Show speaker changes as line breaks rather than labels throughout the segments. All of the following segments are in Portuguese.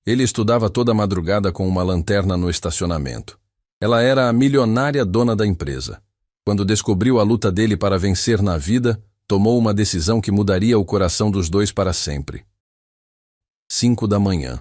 Ele estudava toda a madrugada com uma lanterna no estacionamento. Ela era a milionária dona da empresa. Quando descobriu a luta dele para vencer na vida, tomou uma decisão que mudaria o coração dos dois para sempre. 5 da manhã.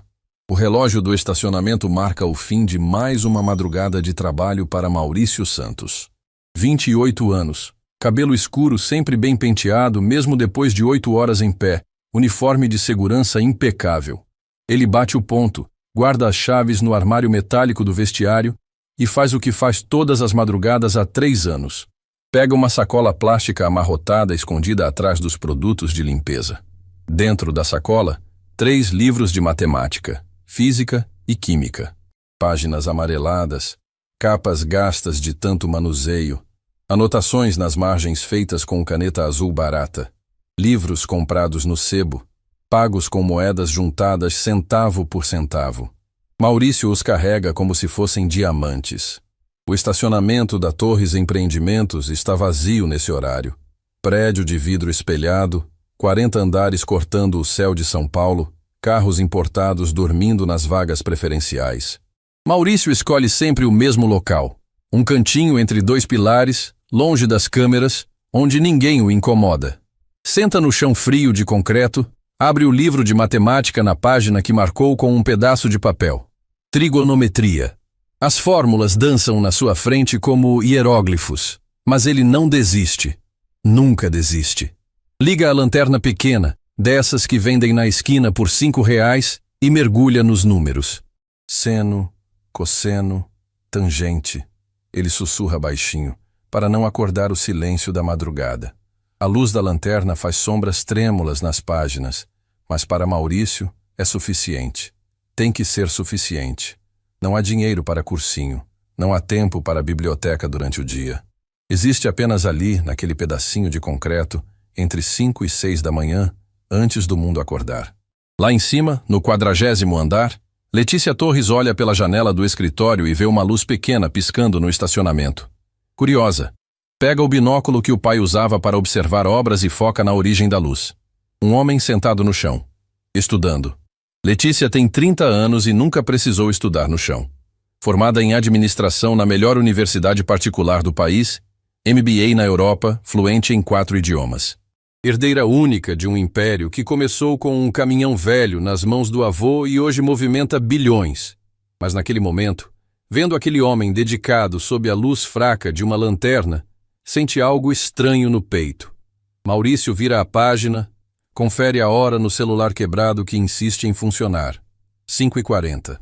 O relógio do estacionamento marca o fim de mais uma madrugada de trabalho para Maurício Santos. 28 anos. Cabelo escuro, sempre bem penteado, mesmo depois de 8 horas em pé. Uniforme de segurança impecável. Ele bate o ponto, guarda as chaves no armário metálico do vestiário e faz o que faz todas as madrugadas há 3 anos. Pega uma sacola plástica amarrotada escondida atrás dos produtos de limpeza. Dentro da sacola, 3 livros de matemática, física e química. Páginas amareladas, capas gastas de tanto manuseio, anotações nas margens feitas com caneta azul barata, livros comprados no sebo, pagos com moedas juntadas centavo por centavo. Maurício os carrega como se fossem diamantes. O estacionamento da Torres Empreendimentos está vazio nesse horário. Prédio de vidro espelhado, 40 andares cortando o céu de São Paulo, carros importados dormindo nas vagas preferenciais. Maurício escolhe sempre o mesmo local, um cantinho entre 2 pilares, longe das câmeras, onde ninguém o incomoda. Senta no chão frio de concreto, abre o livro de matemática na página que marcou com um pedaço de papel. Trigonometria. As fórmulas dançam na sua frente como hieróglifos, mas ele não desiste. Nunca desiste. Liga a lanterna pequena, dessas que vendem na esquina por R$5, e mergulha nos números. Seno, cosseno, tangente. Ele sussurra baixinho, para não acordar o silêncio da madrugada. A luz da lanterna faz sombras trêmulas nas páginas, mas para Maurício é suficiente. Tem que ser suficiente. Não há dinheiro para cursinho, não há tempo para a biblioteca durante o dia. Existe apenas ali, naquele pedacinho de concreto, entre 5 e 6 da manhã, antes do mundo acordar. Lá em cima, no 40º andar, Letícia Torres olha pela janela do escritório e vê uma luz pequena piscando no estacionamento. Curiosa, pega o binóculo que o pai usava para observar obras e foca na origem da luz. Um homem sentado no chão, estudando. Letícia tem 30 anos e nunca precisou estudar no chão. Formada em administração na melhor universidade particular do país, MBA na Europa, fluente em 4 idiomas. Herdeira única de um império que começou com um caminhão velho nas mãos do avô e hoje movimenta bilhões. Mas naquele momento, vendo aquele homem dedicado sob a luz fraca de uma lanterna, sente algo estranho no peito. Maurício vira a página, confere a hora no celular quebrado que insiste em funcionar. 5h40.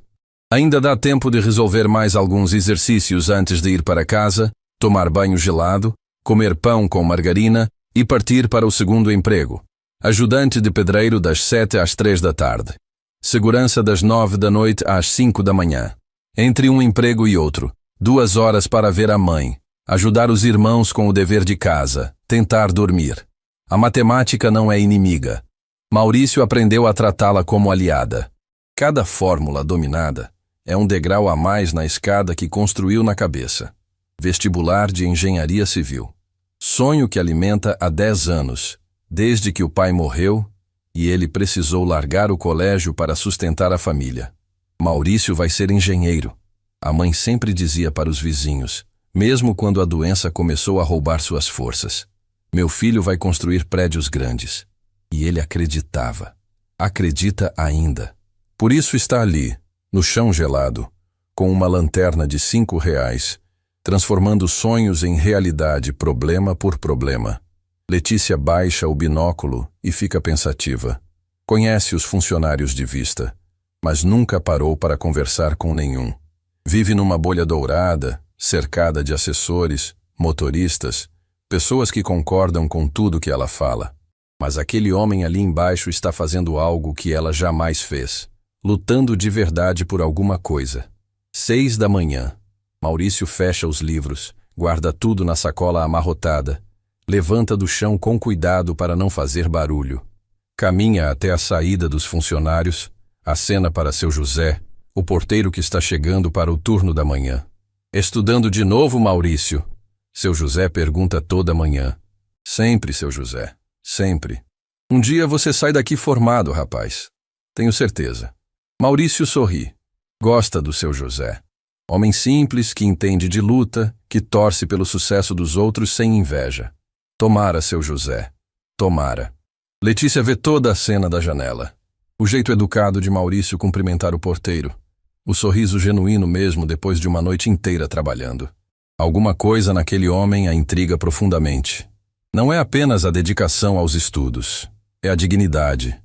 Ainda dá tempo de resolver mais alguns exercícios antes de ir para casa, tomar banho gelado, comer pão com margarina e partir para o segundo emprego. Ajudante de pedreiro das 7 às 3 da tarde. Segurança das 9 da noite às 5 da manhã. Entre um emprego e outro, 2 horas para ver a mãe, ajudar os irmãos com o dever de casa, tentar dormir. A matemática não é inimiga. Maurício aprendeu a tratá-la como aliada. Cada fórmula dominada é um degrau a mais na escada que construiu na cabeça. Vestibular de Engenharia Civil. Sonho que alimenta há 10 anos, desde que o pai morreu e ele precisou largar o colégio para sustentar a família. Maurício vai ser engenheiro. A mãe sempre dizia para os vizinhos, mesmo quando a doença começou a roubar suas forças. Meu filho vai construir prédios grandes. E ele acreditava. Acredita ainda. Por isso está ali, no chão gelado, com uma lanterna de R$5, transformando sonhos em realidade problema por problema. Letícia baixa o binóculo e fica pensativa. Conhece os funcionários de vista, mas nunca parou para conversar com nenhum. Vive numa bolha dourada, cercada de assessores, motoristas, pessoas que concordam com tudo que ela fala. Mas aquele homem ali embaixo está fazendo algo que ela jamais fez, lutando de verdade por alguma coisa. 6 da manhã. Maurício fecha os livros, guarda tudo na sacola amarrotada, levanta do chão com cuidado para não fazer barulho. Caminha até a saída dos funcionários, acena para seu José, o porteiro que está chegando para o turno da manhã. Estudando de novo, Maurício? Seu José pergunta toda manhã. Sempre, seu José, sempre. Um dia você sai daqui formado, rapaz. Tenho certeza. Maurício sorri. Gosta do seu José. Homem simples, que entende de luta, que torce pelo sucesso dos outros sem inveja. Tomara, seu José. Tomara. Letícia vê toda a cena da janela. O jeito educado de Maurício cumprimentar o porteiro. O sorriso genuíno mesmo depois de uma noite inteira trabalhando. Alguma coisa naquele homem a intriga profundamente. Não é apenas a dedicação aos estudos. É a dignidade.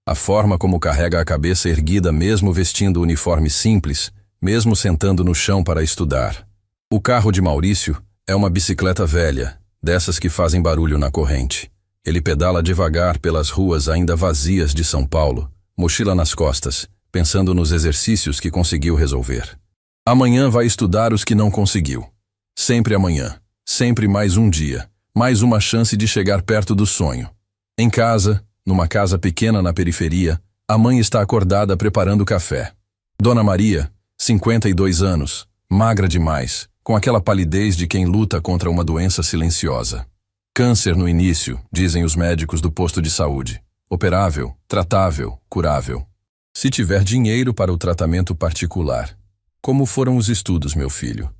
A forma como carrega a cabeça erguida mesmo vestindo o uniforme simples, mesmo sentando no chão para estudar. O carro de Maurício é uma bicicleta velha, dessas que fazem barulho na corrente. Ele pedala devagar pelas ruas ainda vazias de São Paulo, mochila nas costas, pensando nos exercícios que conseguiu resolver. Amanhã vai estudar os que não conseguiu. Sempre amanhã, sempre mais um dia, mais uma chance de chegar perto do sonho. Em casa, numa casa pequena na periferia, a mãe está acordada preparando café. Dona Maria, 52 anos, magra demais, com aquela palidez de quem luta contra uma doença silenciosa. Câncer no início, dizem os médicos do posto de saúde. Operável, tratável, curável. Se tiver dinheiro para o tratamento particular. Como foram os estudos, meu filho?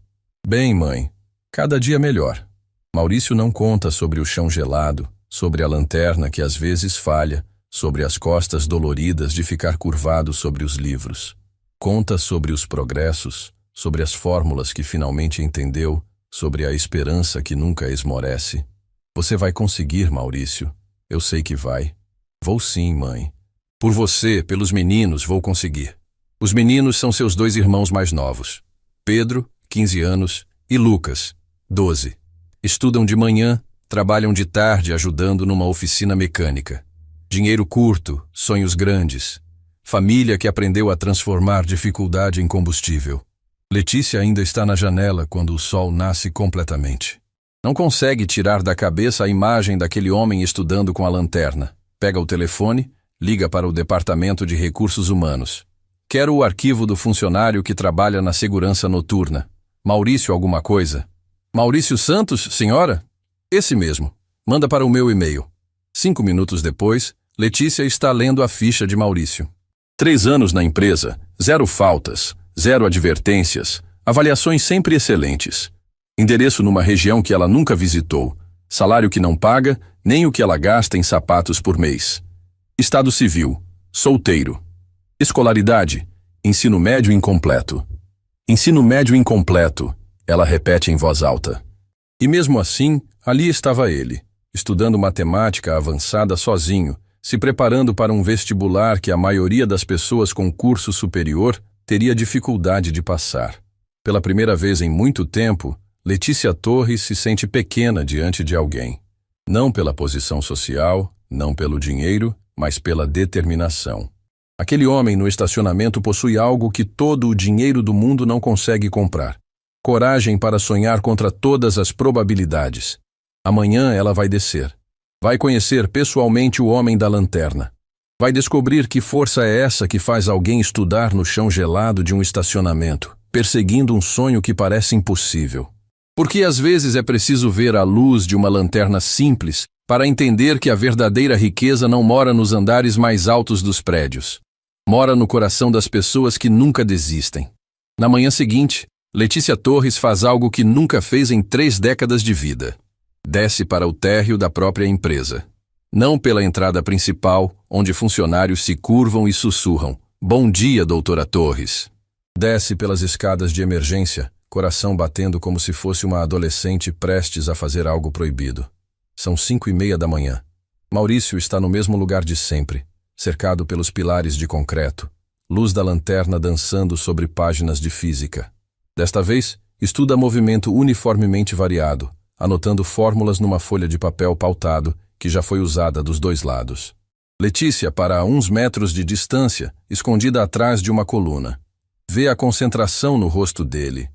Bem, mãe, cada dia melhor. Maurício não conta sobre o chão gelado, sobre a lanterna que às vezes falha, sobre as costas doloridas de ficar curvado sobre os livros. Conta sobre os progressos, sobre as fórmulas que finalmente entendeu, sobre a esperança que nunca esmorece. Você vai conseguir, Maurício. Eu sei que vai. Vou sim, mãe. Por você, pelos meninos, vou conseguir. Os meninos são seus 2 irmãos mais novos. Pedro, 15 anos, e Lucas, 12. Estudam de manhã, trabalham de tarde ajudando numa oficina mecânica. Dinheiro curto, sonhos grandes. Família que aprendeu a transformar dificuldade em combustível. Letícia ainda está na janela quando o sol nasce completamente. Não consegue tirar da cabeça a imagem daquele homem estudando com a lanterna. Pega o telefone, liga para o Departamento de Recursos Humanos. Quero o arquivo do funcionário que trabalha na segurança noturna. Maurício alguma coisa? Maurício Santos, senhora? Esse mesmo. Manda para o meu e-mail. 5 minutos depois, Letícia está lendo a ficha de Maurício. 3 anos na empresa, 0 faltas, 0 advertências, avaliações sempre excelentes. Endereço numa região que ela nunca visitou. Salário que não paga, nem o que ela gasta em sapatos por mês. Estado civil, solteiro. Escolaridade, ensino médio incompleto. Ensino médio incompleto, ela repete em voz alta. E mesmo assim, ali estava ele, estudando matemática avançada sozinho, se preparando para um vestibular que a maioria das pessoas com curso superior teria dificuldade de passar. Pela primeira vez em muito tempo, Letícia Torres se sente pequena diante de alguém. Não pela posição social, não pelo dinheiro, mas pela determinação. Aquele homem no estacionamento possui algo que todo o dinheiro do mundo não consegue comprar. Coragem para sonhar contra todas as probabilidades. Amanhã ela vai descer. Vai conhecer pessoalmente o homem da lanterna. Vai descobrir que força é essa que faz alguém estudar no chão gelado de um estacionamento, perseguindo um sonho que parece impossível. Porque às vezes é preciso ver a luz de uma lanterna simples para entender que a verdadeira riqueza não mora nos andares mais altos dos prédios. Mora no coração das pessoas que nunca desistem. Na manhã seguinte, Letícia Torres faz algo que nunca fez em 3 décadas de vida. Desce para o térreo da própria empresa. Não pela entrada principal, onde funcionários se curvam e sussurram. Bom dia, doutora Torres. Desce pelas escadas de emergência, coração batendo como se fosse uma adolescente prestes a fazer algo proibido. São 5:30 da manhã. Maurício está no mesmo lugar de sempre, cercado pelos pilares de concreto, luz da lanterna dançando sobre páginas de física. Desta vez, estuda movimento uniformemente variado, anotando fórmulas numa folha de papel pautado que já foi usada dos 2 lados. Letícia para a uns metros de distância, escondida atrás de uma coluna. Vê a concentração no rosto dele,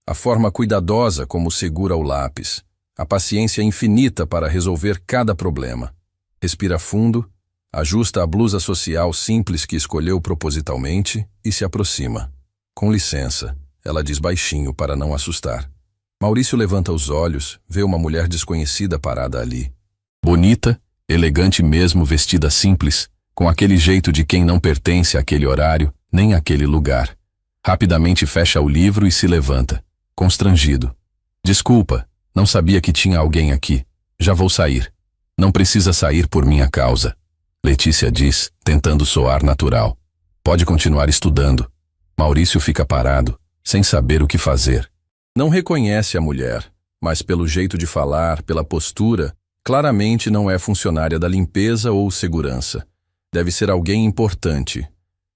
a forma cuidadosa como segura o lápis, a paciência infinita para resolver cada problema. Respira fundo, ajusta a blusa social simples que escolheu propositalmente e se aproxima. Com licença, ela diz baixinho para não assustar. Maurício levanta os olhos, vê uma mulher desconhecida parada ali. Bonita, elegante mesmo vestida simples, com aquele jeito de quem não pertence àquele horário, nem aquele lugar. Rapidamente fecha o livro e se levanta, constrangido. Desculpa, não sabia que tinha alguém aqui. Já vou sair. Não precisa sair por minha causa. Letícia diz, tentando soar natural. Pode continuar estudando. Maurício fica parado, sem saber o que fazer. Não reconhece a mulher, mas pelo jeito de falar, pela postura, claramente não é funcionária da limpeza ou segurança. Deve ser alguém importante.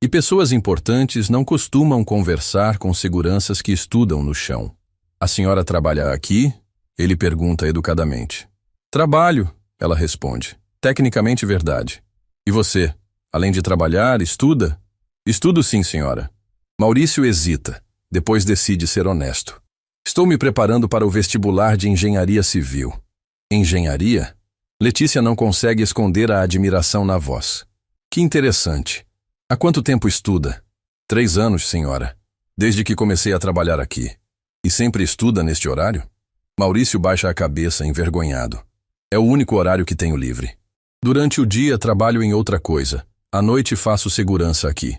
E pessoas importantes não costumam conversar com seguranças que estudam no chão. A senhora trabalha aqui? Ele pergunta educadamente. Trabalho, ela responde. Tecnicamente verdade. E você, além de trabalhar, estuda? Estudo sim, senhora. Maurício hesita, depois decide ser honesto. Estou me preparando para o vestibular de engenharia civil. Engenharia? Letícia não consegue esconder a admiração na voz. Que interessante. Há quanto tempo estuda? 3 anos, senhora. Desde que comecei a trabalhar aqui. E sempre estuda neste horário? Maurício baixa a cabeça, envergonhado. É o único horário que tenho livre. Durante o dia trabalho em outra coisa. À noite faço segurança aqui.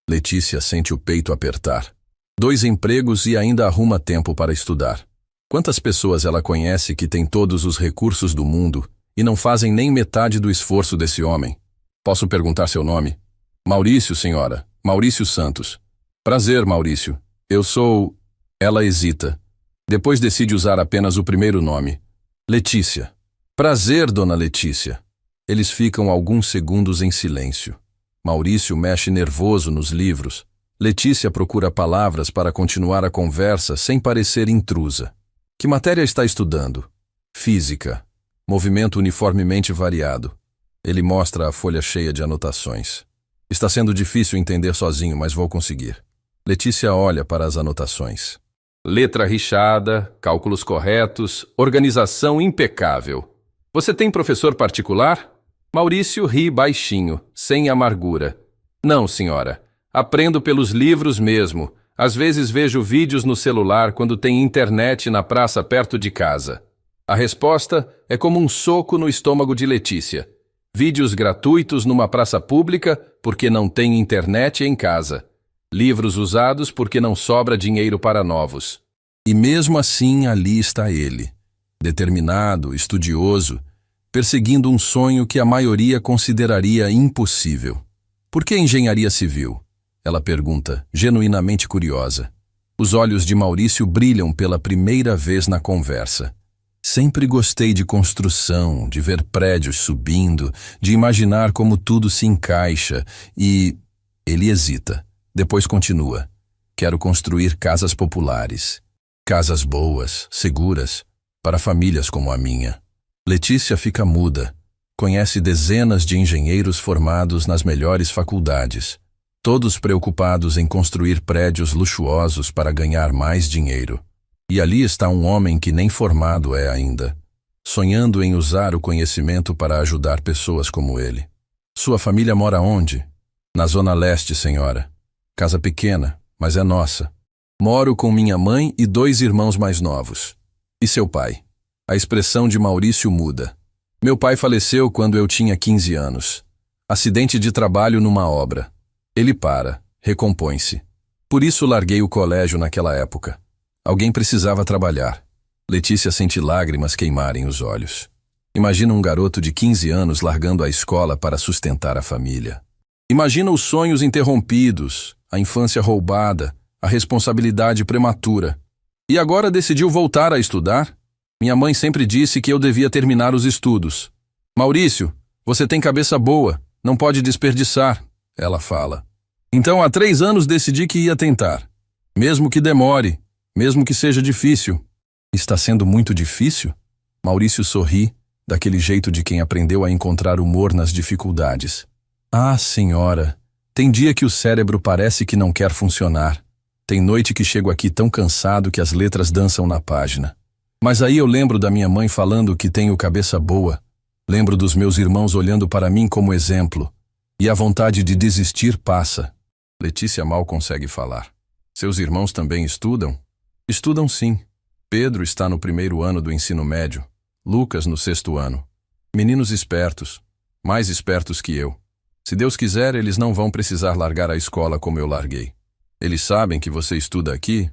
Letícia sente o peito apertar. 2 empregos e ainda arruma tempo para estudar. Quantas pessoas ela conhece que têm todos os recursos do mundo e não fazem nem metade do esforço desse homem? Posso perguntar seu nome? Maurício, senhora. Maurício Santos. Prazer, Maurício. Eu sou... Ela hesita. Depois decide usar apenas o primeiro nome. Letícia. Prazer, dona Letícia. Eles ficam alguns segundos em silêncio. Maurício mexe nervoso nos livros. Letícia procura palavras para continuar a conversa sem parecer intrusa. Que matéria está estudando? Física. Movimento uniformemente variado. Ele mostra a folha cheia de anotações. Está sendo difícil entender sozinho, mas vou conseguir. Letícia olha para as anotações. Letra rixada, cálculos corretos, organização impecável. Você tem professor particular? Maurício ri baixinho, sem amargura. Não, senhora. Aprendo pelos livros mesmo. Às vezes vejo vídeos no celular quando tem internet na praça perto de casa. A resposta é como um soco no estômago de Letícia. Vídeos gratuitos numa praça pública porque não tem internet em casa. Livros usados porque não sobra dinheiro para novos. E mesmo assim ali está ele, determinado, estudioso, perseguindo um sonho que a maioria consideraria impossível. Por que engenharia civil? Ela pergunta, genuinamente curiosa. Os olhos de Maurício brilham pela primeira vez na conversa. Sempre gostei de construção, de ver prédios subindo, de imaginar como tudo se encaixa e... Ele hesita, depois continua. Quero construir casas populares. Casas boas, seguras, para famílias como a minha. Letícia fica muda. Conhece dezenas de engenheiros formados nas melhores faculdades, todos preocupados em construir prédios luxuosos para ganhar mais dinheiro. E ali está um homem que nem formado é ainda, sonhando em usar o conhecimento para ajudar pessoas como ele. Sua família mora onde? Na Zona Leste, senhora. Casa pequena, mas é nossa. Moro com minha mãe e 2 irmãos mais novos. E seu pai? A expressão de Maurício muda. Meu pai faleceu quando eu tinha 15 anos. Acidente de trabalho numa obra. Ele para, recompõe-se. Por isso larguei o colégio naquela época. Alguém precisava trabalhar. Letícia sente lágrimas queimarem os olhos. Imagina um garoto de 15 anos largando a escola para sustentar a família. Imagina os sonhos interrompidos, a infância roubada, a responsabilidade prematura. E agora decidiu voltar a estudar? Minha mãe sempre disse que eu devia terminar os estudos. Maurício, você tem cabeça boa, não pode desperdiçar, ela fala. Então há 3 anos decidi que ia tentar. Mesmo que demore, mesmo que seja difícil. Está sendo muito difícil? Maurício sorri, daquele jeito de quem aprendeu a encontrar humor nas dificuldades. Ah, senhora, tem dia que o cérebro parece que não quer funcionar. Tem noite que chego aqui tão cansado que as letras dançam na página. Mas aí eu lembro da minha mãe falando que tenho cabeça boa. Lembro dos meus irmãos olhando para mim como exemplo. E a vontade de desistir passa. Letícia mal consegue falar. Seus irmãos também estudam? Estudam sim. Pedro está no 1º ano do ensino médio. Lucas no 6º ano. Meninos espertos. Mais espertos que eu. Se Deus quiser, eles não vão precisar largar a escola como eu larguei. Eles sabem que você estuda aqui?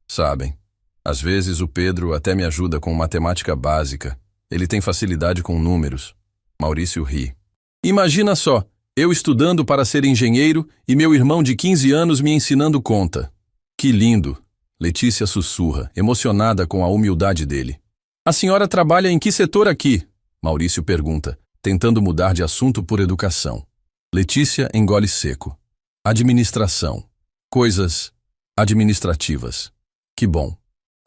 Sabem. Às vezes o Pedro até me ajuda com matemática básica. Ele tem facilidade com números. Maurício ri. Imagina só, eu estudando para ser engenheiro e meu irmão de 15 anos me ensinando conta. Que lindo! Letícia sussurra, emocionada com a humildade dele. A senhora trabalha em que setor aqui? Maurício pergunta, tentando mudar de assunto por educação. Letícia engole seco. Administração. Coisas administrativas. Que bom.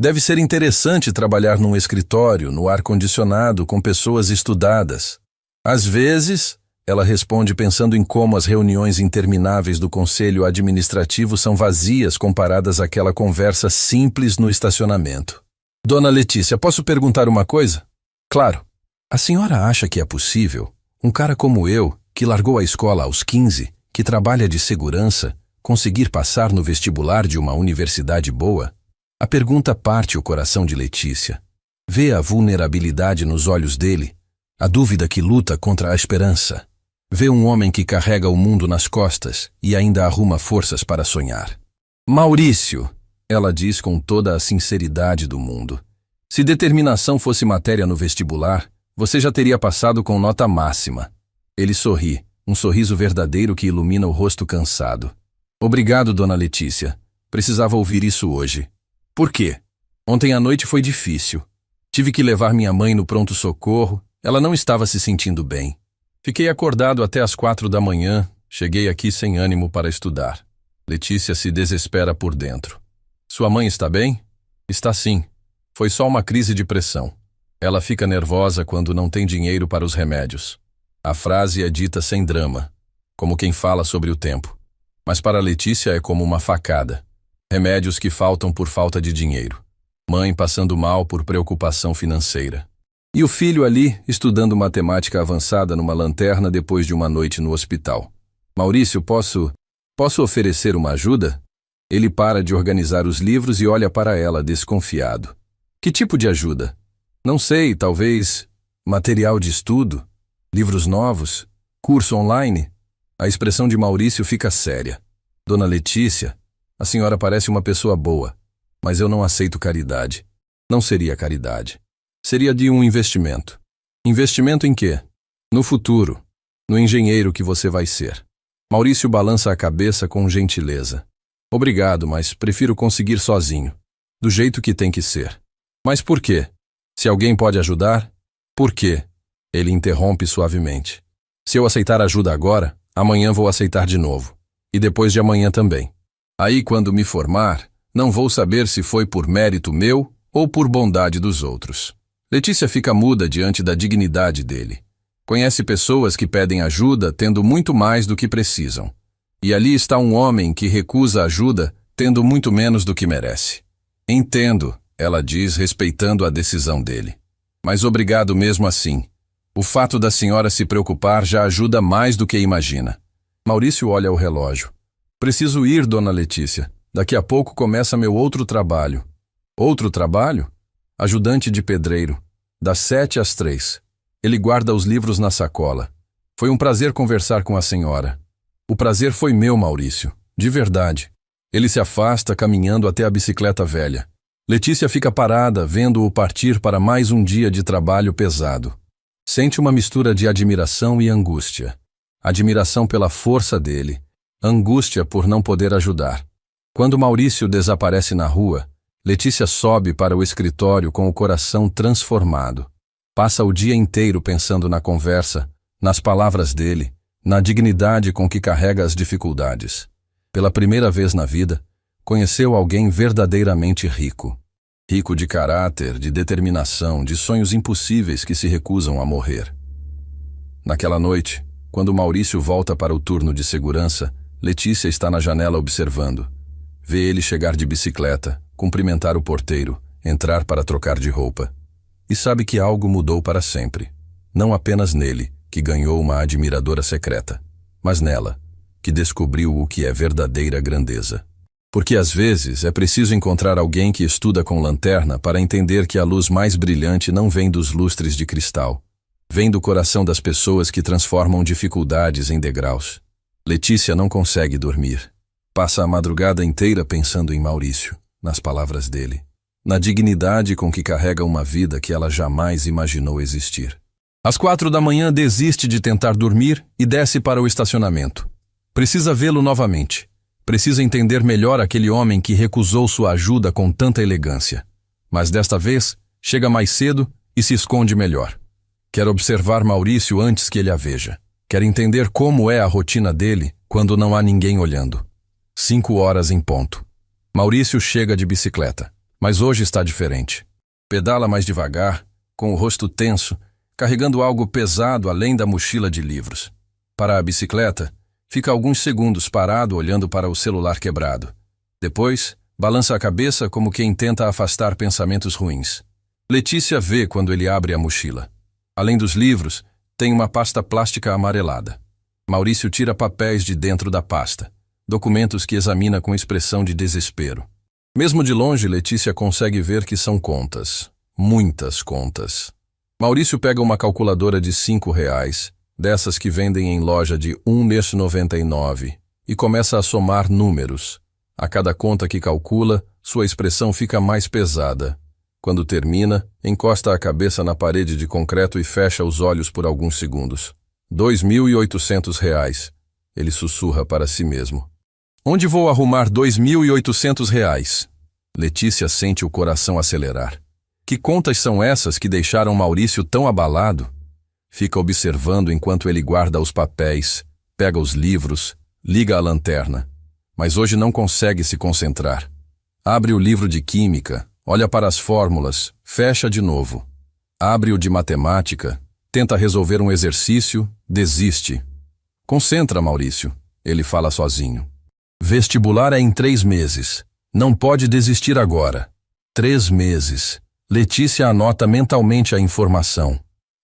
Deve ser interessante trabalhar num escritório, no ar-condicionado, com pessoas estudadas. Às vezes, ela responde pensando em como as reuniões intermináveis do conselho administrativo são vazias comparadas àquela conversa simples no estacionamento. Dona Letícia, posso perguntar uma coisa? Claro. A senhora acha que é possível um cara como eu, que largou a escola aos 15, que trabalha de segurança, conseguir passar no vestibular de uma universidade boa? A pergunta parte o coração de Letícia. Vê a vulnerabilidade nos olhos dele, a dúvida que luta contra a esperança. Vê um homem que carrega o mundo nas costas e ainda arruma forças para sonhar. Maurício, ela diz com toda a sinceridade do mundo. Se determinação fosse matéria no vestibular, você já teria passado com nota máxima. Ele sorri, um sorriso verdadeiro que ilumina o rosto cansado. Obrigado, dona Letícia. Precisava ouvir isso hoje. Por quê? Ontem à noite foi difícil. Tive que levar minha mãe no pronto-socorro. Ela não estava se sentindo bem. Fiquei acordado até às 4 da manhã. Cheguei aqui sem ânimo para estudar. Letícia se desespera por dentro. Sua mãe está bem? Está sim. Foi só uma crise de pressão. Ela fica nervosa quando não tem dinheiro para os remédios. A frase é dita sem drama, como quem fala sobre o tempo. Mas para Letícia é como uma facada. Remédios que faltam por falta de dinheiro. Mãe passando mal por preocupação financeira. E o filho ali, estudando matemática avançada numa lanterna depois de uma noite no hospital. Maurício, posso oferecer uma ajuda? Ele para de organizar os livros e olha para ela desconfiado. Que tipo de ajuda? Não sei, talvez material de estudo? Livros novos? Curso online? A expressão de Maurício fica séria. Dona Letícia, a senhora parece uma pessoa boa, mas eu não aceito caridade. Não seria caridade. Seria de um investimento. Investimento em quê? No futuro. No engenheiro que você vai ser. Maurício balança a cabeça com gentileza. Obrigado, mas prefiro conseguir sozinho. Do jeito que tem que ser. Mas por quê? Se alguém pode ajudar? Por quê? Ele interrompe suavemente. Se eu aceitar ajuda agora, amanhã vou aceitar de novo. E depois de amanhã também. Aí, quando me formar, não vou saber se foi por mérito meu ou por bondade dos outros. Letícia fica muda diante da dignidade dele. Conhece pessoas que pedem ajuda tendo muito mais do que precisam. E ali está um homem que recusa ajuda tendo muito menos do que merece. Entendo, ela diz, respeitando a decisão dele. Mas obrigado mesmo assim. O fato da senhora se preocupar já ajuda mais do que imagina. Maurício olha o relógio. Preciso ir, dona Letícia. Daqui a pouco começa meu outro trabalho. Outro trabalho? Ajudante de pedreiro. Das 7 às 3. Ele guarda os livros na sacola. Foi um prazer conversar com a senhora. O prazer foi meu, Maurício. De verdade. Ele se afasta, caminhando até a bicicleta velha. Letícia fica parada, vendo-o partir para mais um dia de trabalho pesado. Sente uma mistura de admiração e angústia. Admiração pela força dele. Angústia por não poder ajudar. Quando Maurício desaparece na rua, Letícia sobe para o escritório com o coração transformado. Passa o dia inteiro pensando na conversa, nas palavras dele, na dignidade com que carrega as dificuldades. Pela primeira vez na vida, conheceu alguém verdadeiramente rico. Rico de caráter, de determinação, de sonhos impossíveis que se recusam a morrer. Naquela noite, quando Maurício volta para o turno de segurança, Letícia está na janela observando. Vê ele chegar de bicicleta, cumprimentar o porteiro, entrar para trocar de roupa. E sabe que algo mudou para sempre. Não apenas nele, que ganhou uma admiradora secreta, mas nela, que descobriu o que é verdadeira grandeza. Porque às vezes é preciso encontrar alguém que estuda com lanterna para entender que a luz mais brilhante não vem dos lustres de cristal, Vem do coração das pessoas que transformam dificuldades em degraus. Letícia não consegue dormir. Passa a madrugada inteira pensando em Maurício, nas palavras dele, na dignidade com que carrega uma vida que ela jamais imaginou existir. Às 4 da manhã desiste de tentar dormir e desce para o estacionamento. Precisa vê-lo novamente. Precisa entender melhor aquele homem que recusou sua ajuda com tanta elegância. Mas desta vez, chega mais cedo e se esconde melhor. Quer observar Maurício antes que ele a veja. Quer entender como é a rotina dele quando não há ninguém olhando. 5 horas em ponto. Maurício chega de bicicleta, mas hoje está diferente. Pedala mais devagar, com o rosto tenso, carregando algo pesado além da mochila de livros. Para a bicicleta, fica alguns segundos parado olhando para o celular quebrado. Depois, balança a cabeça como quem tenta afastar pensamentos ruins. Letícia vê quando ele abre a mochila. Além dos livros, tem uma pasta plástica amarelada. Maurício tira papéis de dentro da pasta, documentos que examina com expressão de desespero. Mesmo de longe, Letícia consegue ver que são contas. Muitas contas. Maurício pega uma calculadora de R$5, dessas que vendem em loja de R$1,99, e começa a somar números. A cada conta que calcula, sua expressão fica mais pesada. Quando termina, encosta a cabeça na parede de concreto e fecha os olhos por alguns segundos. R$2.800, ele sussurra para si mesmo. Onde vou arrumar R$2.800? Letícia sente o coração acelerar. Que contas são essas que deixaram Maurício tão abalado? Fica observando enquanto ele guarda os papéis, pega os livros, liga a lanterna. Mas hoje não consegue se concentrar. Abre o livro de química, olha para as fórmulas, fecha de novo. Abre o de matemática, tenta resolver um exercício, desiste. Concentra, Maurício, ele fala sozinho. Vestibular é em 3 meses. Não pode desistir agora. 3 meses. Letícia anota mentalmente a informação.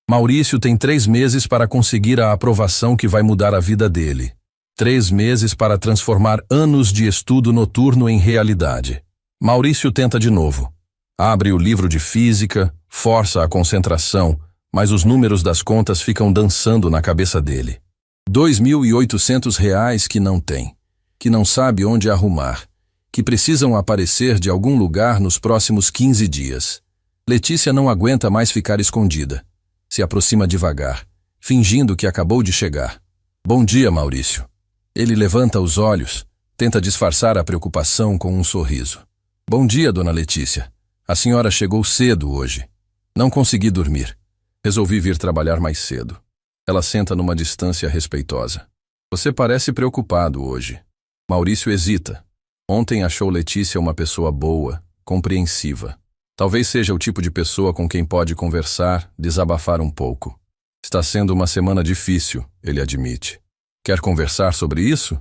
Maurício tem 3 meses para conseguir a aprovação que vai mudar a vida dele. 3 meses para transformar anos de estudo noturno em realidade. Maurício tenta de novo. Abre o livro de física, força a concentração, mas os números das contas ficam dançando na cabeça dele. R$2.800 que não tem, que não sabe onde arrumar, que precisam aparecer de algum lugar nos próximos 15 dias. Letícia não aguenta mais ficar escondida. Se aproxima devagar, fingindo que acabou de chegar. Bom dia, Maurício. Ele levanta os olhos, tenta disfarçar a preocupação com um sorriso. Bom dia, dona Letícia. A senhora chegou cedo hoje. Não consegui dormir. Resolvi vir trabalhar mais cedo. Ela senta numa distância respeitosa. Você parece preocupado hoje. Maurício hesita. Ontem achou Letícia uma pessoa boa, compreensiva. Talvez seja o tipo de pessoa com quem pode conversar, desabafar um pouco. Está sendo uma semana difícil, ele admite. Quer conversar sobre isso?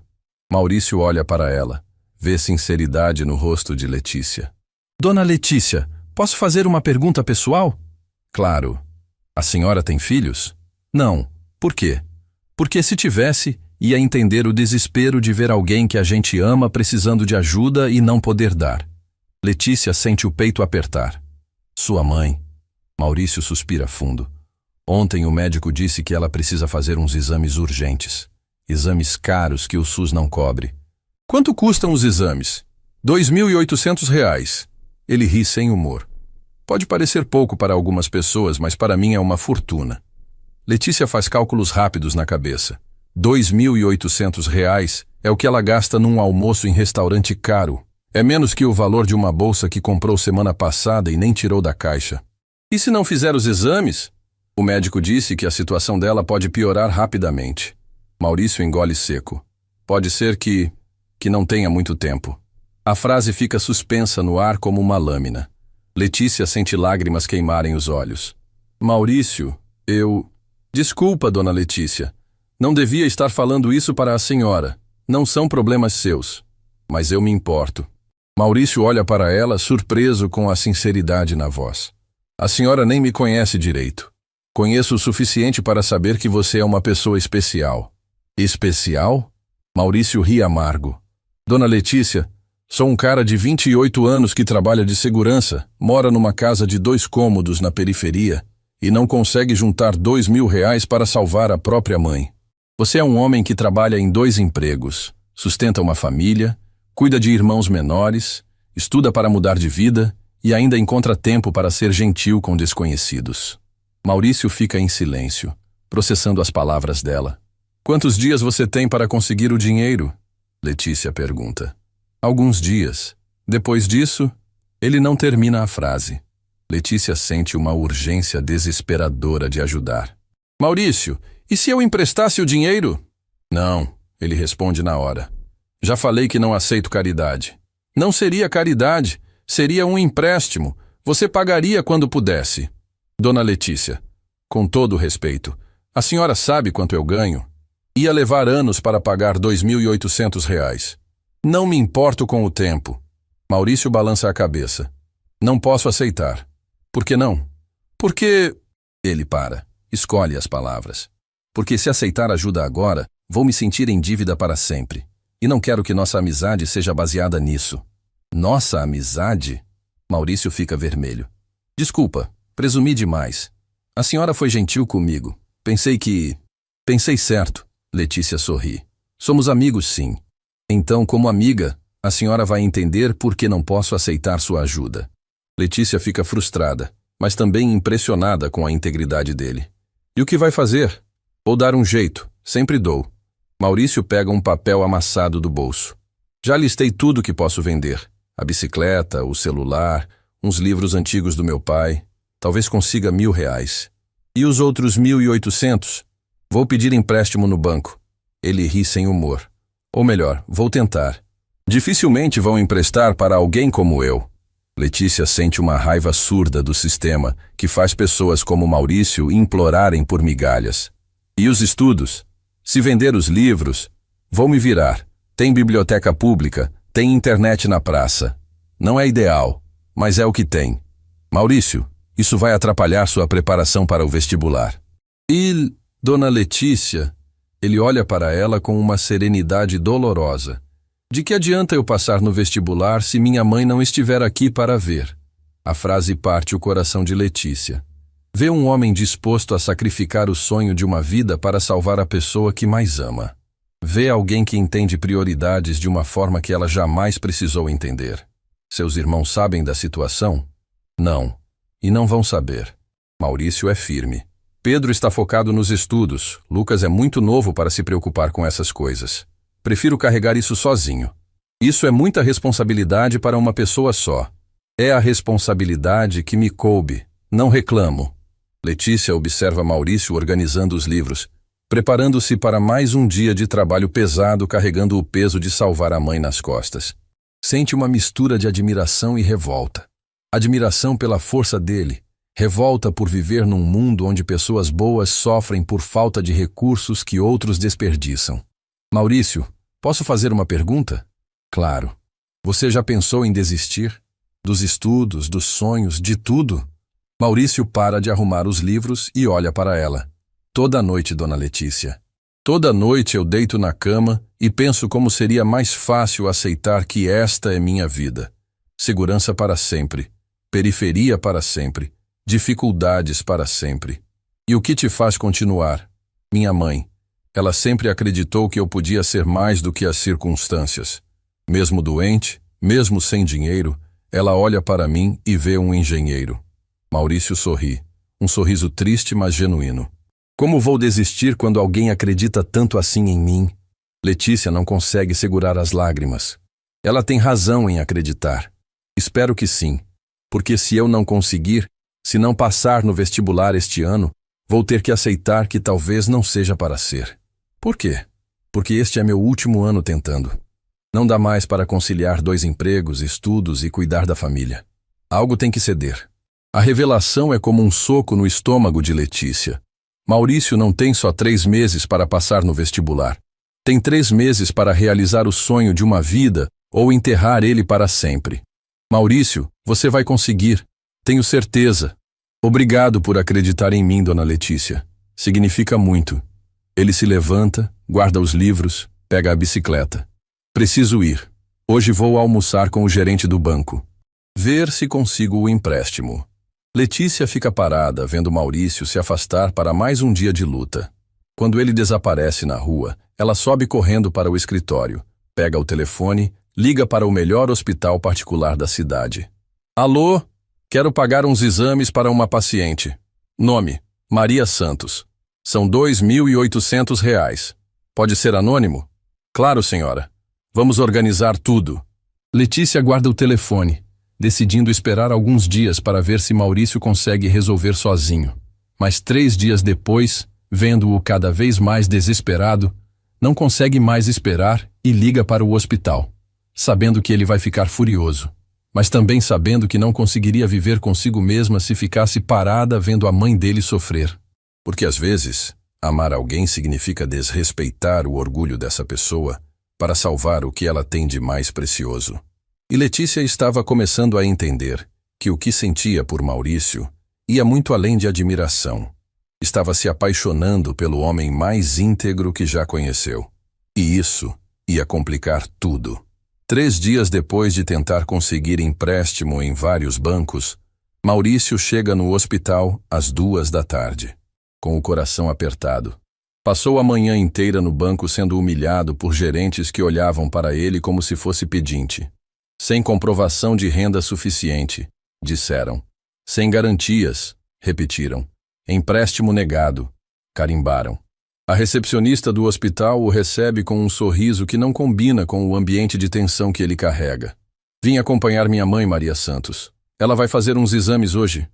Maurício olha para ela. Vê sinceridade no rosto de Letícia. Dona Letícia, posso fazer uma pergunta pessoal? Claro. A senhora tem filhos? Não. Por quê? Porque se tivesse, ia entender o desespero de ver alguém que a gente ama precisando de ajuda e não poder dar. Letícia sente o peito apertar. Sua mãe. Maurício suspira fundo. Ontem o médico disse que ela precisa fazer uns exames urgentes. Exames caros que o SUS não cobre. Quanto custam os exames? R$2.800. Ele ri sem humor. Pode parecer pouco para algumas pessoas, mas para mim é uma fortuna. Letícia faz cálculos rápidos na cabeça. R$2.800 é o que ela gasta num almoço em restaurante caro. É menos que o valor de uma bolsa que comprou semana passada e nem tirou da caixa. E se não fizer os exames? O médico disse que a situação dela pode piorar rapidamente. Maurício engole seco. Pode ser que não tenha muito tempo. A frase fica suspensa no ar como uma lâmina. Letícia sente lágrimas queimarem os olhos. Maurício, Desculpa, dona Letícia. Não devia estar falando isso para a senhora. Não são problemas seus. Mas eu me importo. Maurício olha para ela, surpreso com a sinceridade na voz. A senhora nem me conhece direito. Conheço o suficiente para saber que você é uma pessoa especial. Especial? Maurício ri amargo. Dona Letícia, sou um cara de 28 anos que trabalha de segurança, mora numa casa de 2 cômodos na periferia e não consegue juntar R$ 2.000 para salvar a própria mãe. Você é um homem que trabalha em 2 empregos, sustenta uma família, cuida de irmãos menores, estuda para mudar de vida e ainda encontra tempo para ser gentil com desconhecidos. Maurício fica em silêncio, processando as palavras dela. Quantos dias você tem para conseguir o dinheiro? Letícia pergunta. Alguns dias. Depois disso, ele não termina a frase. Letícia sente uma urgência desesperadora de ajudar. Maurício, e se eu emprestasse o dinheiro? Não, ele responde na hora. Já falei que não aceito caridade. Não seria caridade, seria um empréstimo. Você pagaria quando pudesse. Dona Letícia, com todo o respeito, a senhora sabe quanto eu ganho? Ia levar anos para pagar R$ 2.800. Não me importo com o tempo. Maurício balança a cabeça. Não posso aceitar. Por que não? Porque... Ele para, escolhe as palavras. Porque se aceitar ajuda agora, vou me sentir em dívida para sempre. E não quero que nossa amizade seja baseada nisso. Nossa amizade? Maurício fica vermelho. Desculpa, presumi demais. A senhora foi gentil comigo. Pensei certo. Letícia sorri. Somos amigos, sim. Então, como amiga, a senhora vai entender por que não posso aceitar sua ajuda. Letícia fica frustrada, mas também impressionada com a integridade dele. E o que vai fazer? Vou dar um jeito, sempre dou. Maurício pega um papel amassado do bolso. Já listei tudo que posso vender. A bicicleta, o celular, uns livros antigos do meu pai. Talvez consiga R$ 1.000. E os outros 1.800? Vou pedir empréstimo no banco. Ele ri sem humor. Ou melhor, vou tentar. Dificilmente vão emprestar para alguém como eu. Letícia sente uma raiva surda do sistema que faz pessoas como Maurício implorarem por migalhas. E os estudos? Se vender os livros, vou me virar. Tem biblioteca pública, tem internet na praça. Não é ideal, mas é o que tem. Maurício, isso vai atrapalhar sua preparação para o vestibular. E, Dona Letícia, ele olha para ela com uma serenidade dolorosa. De que adianta eu passar no vestibular se minha mãe não estiver aqui para ver? A frase parte o coração de Letícia. Vê um homem disposto a sacrificar o sonho de uma vida para salvar a pessoa que mais ama. Vê alguém que entende prioridades de uma forma que ela jamais precisou entender. Seus irmãos sabem da situação? Não. E não vão saber. Maurício é firme. Pedro está focado nos estudos. Lucas é muito novo para se preocupar com essas coisas. Prefiro carregar isso sozinho. Isso é muita responsabilidade para uma pessoa só. É a responsabilidade que me coube. Não reclamo. Letícia observa Maurício organizando os livros, preparando-se para mais um dia de trabalho pesado carregando o peso de salvar a mãe nas costas. Sente uma mistura de admiração e revolta. Admiração pela força dele, revolta por viver num mundo onde pessoas boas sofrem por falta de recursos que outros desperdiçam. Maurício, posso fazer uma pergunta? Claro. Você já pensou em desistir? Dos estudos, dos sonhos, de tudo? Maurício para de arrumar os livros e olha para ela. Toda noite, Dona Letícia. Toda noite eu deito na cama e penso como seria mais fácil aceitar que esta é minha vida. Segurança para sempre. Periferia para sempre. Dificuldades para sempre. E o que te faz continuar? Minha mãe. Ela sempre acreditou que eu podia ser mais do que as circunstâncias. Mesmo doente, mesmo sem dinheiro, ela olha para mim e vê um engenheiro. Maurício sorri. Um sorriso triste, mas genuíno. Como vou desistir quando alguém acredita tanto assim em mim? Letícia não consegue segurar as lágrimas. Ela tem razão em acreditar. Espero que sim. Porque se eu não conseguir, se não passar no vestibular este ano, vou ter que aceitar que talvez não seja para ser. Por quê? Porque este é meu último ano tentando. Não dá mais para conciliar 2 empregos, estudos e cuidar da família. Algo tem que ceder. A revelação é como um soco no estômago de Letícia. Maurício não tem só 3 meses para passar no vestibular. Tem 3 meses para realizar o sonho de uma vida ou enterrar ele para sempre. Maurício, você vai conseguir. Tenho certeza. Obrigado por acreditar em mim, Dona Letícia. Significa muito. Ele se levanta, guarda os livros, pega a bicicleta. Preciso ir. Hoje vou almoçar com o gerente do banco. Ver se consigo o empréstimo. Letícia fica parada, vendo Maurício se afastar para mais um dia de luta. Quando ele desaparece na rua, ela sobe correndo para o escritório, pega o telefone, liga para o melhor hospital particular da cidade. Alô? Quero pagar uns exames para uma paciente. Nome: Maria Santos. São R$ 2.800. Pode ser anônimo? Claro, senhora. Vamos organizar tudo. Letícia guarda o telefone, decidindo esperar alguns dias para ver se Maurício consegue resolver sozinho. Mas 3 dias depois, vendo-o cada vez mais desesperado, não consegue mais esperar e liga para o hospital, sabendo que ele vai ficar furioso, mas também sabendo que não conseguiria viver consigo mesma se ficasse parada vendo a mãe dele sofrer. Porque às vezes, amar alguém significa desrespeitar o orgulho dessa pessoa para salvar o que ela tem de mais precioso. E Letícia estava começando a entender que o que sentia por Maurício ia muito além de admiração. Estava se apaixonando pelo homem mais íntegro que já conheceu. E isso ia complicar tudo. 3 dias depois de tentar conseguir empréstimo em vários bancos, Maurício chega no hospital às 2 da tarde, com o coração apertado. Passou a manhã inteira no banco sendo humilhado por gerentes que olhavam para ele como se fosse pedinte. Sem comprovação de renda suficiente, disseram. Sem garantias, repetiram. Empréstimo negado, carimbaram. A recepcionista do hospital o recebe com um sorriso que não combina com o ambiente de tensão que ele carrega. Vim acompanhar minha mãe, Maria Santos. Ela vai fazer uns exames hoje.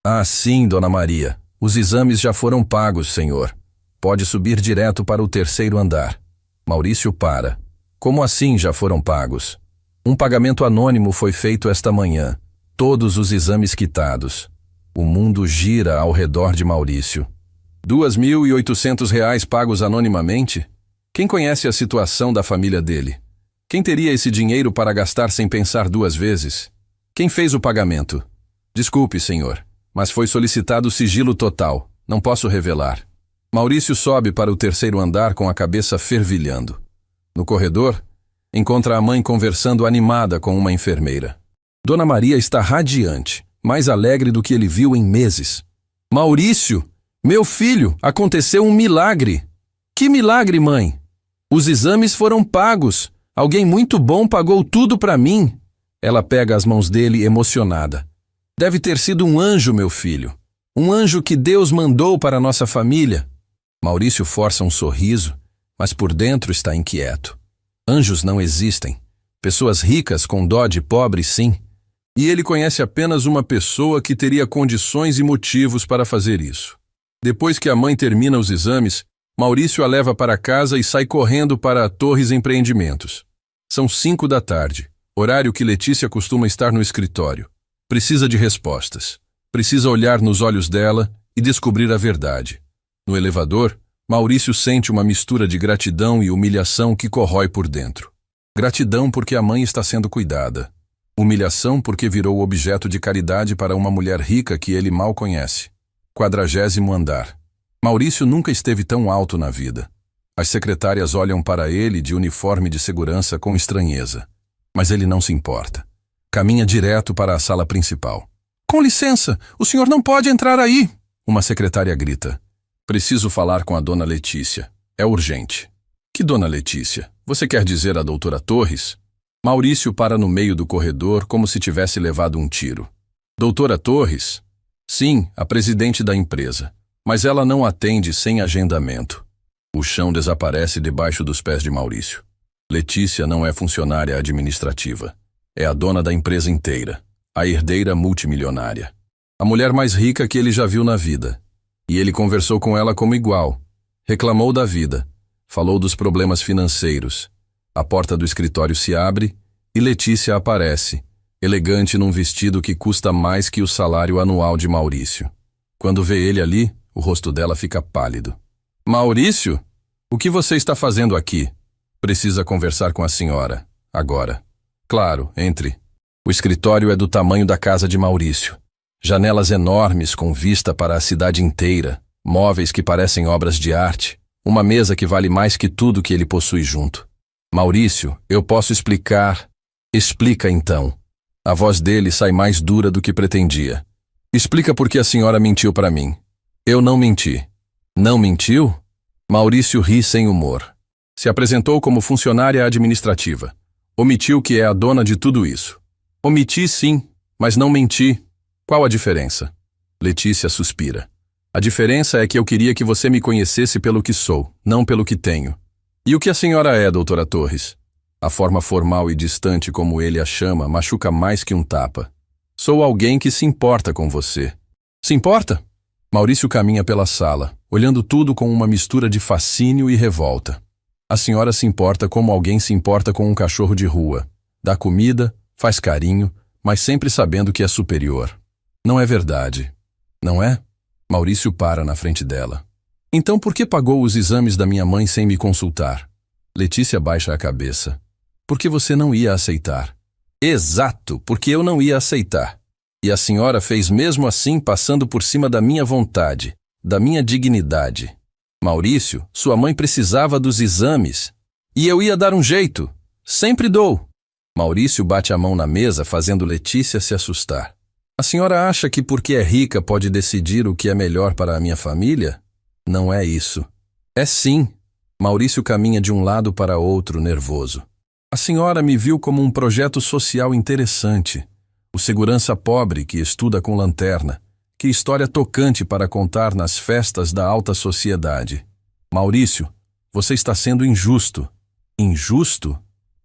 Ah, sim, dona Maria. Os exames já foram pagos, senhor. Pode subir direto para o 3º andar. Maurício para. Como assim já foram pagos? Um pagamento anônimo foi feito esta manhã. Todos os exames quitados. O mundo gira ao redor de Maurício. R$ 2.800 pagos anonimamente? Quem conhece a situação da família dele? Quem teria esse dinheiro para gastar sem pensar 2 vezes? Quem fez o pagamento? Desculpe, senhor, mas foi solicitado sigilo total. Não posso revelar. Maurício sobe para o 3º andar com a cabeça fervilhando. No corredor, encontra a mãe conversando animada com uma enfermeira. Dona Maria está radiante, mais alegre do que ele viu em meses. Maurício, meu filho, aconteceu um milagre. Que milagre, mãe? Os exames foram pagos. Alguém muito bom pagou tudo para mim. Ela pega as mãos dele emocionada. Deve ter sido um anjo, meu filho. Um anjo que Deus mandou para a nossa família. Maurício força um sorriso, mas por dentro está inquieto. Anjos não existem. Pessoas ricas com dó de pobres, sim. E ele conhece apenas uma pessoa que teria condições e motivos para fazer isso. Depois que a mãe termina os exames, Maurício a leva para casa e sai correndo para a Torres Empreendimentos. São 5 da tarde, horário que Letícia costuma estar no escritório. Precisa de respostas. Precisa olhar nos olhos dela e descobrir a verdade. No elevador, Maurício sente uma mistura de gratidão e humilhação que corrói por dentro. Gratidão porque a mãe está sendo cuidada. Humilhação porque virou objeto de caridade para uma mulher rica que ele mal conhece. 40º andar. Maurício nunca esteve tão alto na vida. As secretárias olham para ele de uniforme de segurança com estranheza. Mas ele não se importa. Caminha direto para a sala principal. Com licença, o senhor não pode entrar aí. Uma secretária grita. Preciso falar com a dona Letícia. É urgente. Que dona Letícia? Você quer dizer a doutora Torres? Maurício para no meio do corredor como se tivesse levado um tiro. Doutora Torres? Sim, a presidente da empresa. Mas ela não atende sem agendamento. O chão desaparece debaixo dos pés de Maurício. Letícia não é funcionária administrativa. É a dona da empresa inteira. A herdeira multimilionária. A mulher mais rica que ele já viu na vida. E ele conversou com ela como igual. Reclamou da vida. Falou dos problemas financeiros. A porta do escritório se abre e Letícia aparece, elegante num vestido que custa mais que o salário anual de Maurício. Quando vê ele ali, o rosto dela fica pálido. Maurício? O que você está fazendo aqui? Precisa conversar com a senhora. Agora. Claro, entre. O escritório é do tamanho da casa de Maurício. Janelas enormes com vista para a cidade inteira, móveis que parecem obras de arte, uma mesa que vale mais que tudo que ele possui junto. Maurício, eu posso explicar. Explica então. A voz dele sai mais dura do que pretendia. Explica por que a senhora mentiu para mim. Eu não menti. Não mentiu? Maurício ri sem humor. Se apresentou como funcionária administrativa. Omitiu que é a dona de tudo isso. Omiti sim, mas não menti. Qual a diferença? Letícia suspira. A diferença é que eu queria que você me conhecesse pelo que sou, não pelo que tenho. E o que a senhora é, doutora Torres? A forma formal e distante como ele a chama machuca mais que um tapa. Sou alguém que se importa com você. Se importa? Maurício caminha pela sala, olhando tudo com uma mistura de fascínio e revolta. A senhora se importa como alguém se importa com um cachorro de rua. Dá comida, faz carinho, mas sempre sabendo que é superior. Não é verdade, não é? Maurício para na frente dela. Então por que pagou os exames da minha mãe sem me consultar? Letícia baixa a cabeça. Porque você não ia aceitar. Exato, porque eu não ia aceitar. E a senhora fez mesmo assim, passando por cima da minha vontade, da minha dignidade. Maurício, sua mãe precisava dos exames. E eu ia dar um jeito. Sempre dou. Maurício bate a mão na mesa, fazendo Letícia se assustar. A senhora acha que porque é rica pode decidir o que é melhor para a minha família? Não é isso. É sim. Maurício caminha de um lado para outro, nervoso. A senhora me viu como um projeto social interessante. O segurança pobre que estuda com lanterna. Que história tocante para contar nas festas da alta sociedade. Maurício, você está sendo injusto. Injusto?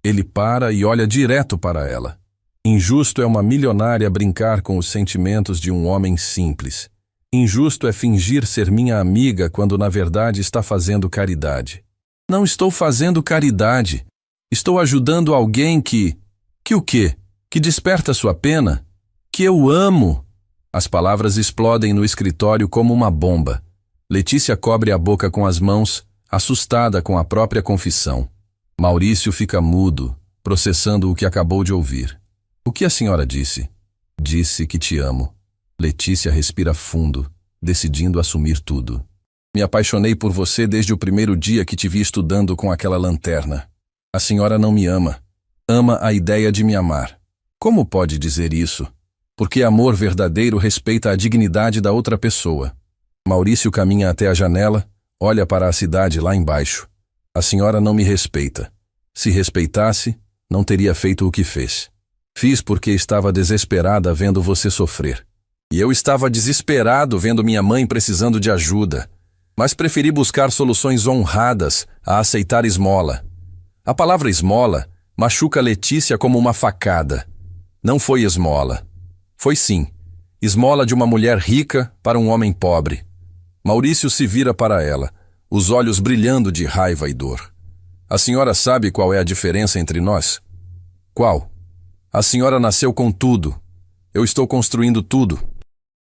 Ele para e olha direto para ela. Injusto é uma milionária brincar com os sentimentos de um homem simples. Injusto é fingir ser minha amiga quando na verdade está fazendo caridade. Não estou fazendo caridade. Estou ajudando alguém que o quê? Que desperta sua pena? Que eu amo. As palavras explodem no escritório como uma bomba. Letícia cobre a boca com as mãos, assustada com a própria confissão. Maurício fica mudo, processando o que acabou de ouvir. O que a senhora disse? Disse que te amo. Letícia respira fundo, decidindo assumir tudo. Me apaixonei por você desde o primeiro dia que te vi estudando com aquela lanterna. A senhora não me ama. Ama a ideia de me amar. Como pode dizer isso? Porque amor verdadeiro respeita a dignidade da outra pessoa. Maurício caminha até a janela, olha para a cidade lá embaixo. A senhora não me respeita. Se respeitasse, não teria feito o que fez. Fiz porque estava desesperada vendo você sofrer. E eu estava desesperado vendo minha mãe precisando de ajuda. Mas preferi buscar soluções honradas a aceitar esmola. A palavra esmola machuca Letícia como uma facada. Não foi esmola. Foi sim. Esmola de uma mulher rica para um homem pobre. Maurício se vira para ela, os olhos brilhando de raiva e dor. A senhora sabe qual é a diferença entre nós? Qual? A senhora nasceu com tudo. Eu estou construindo tudo.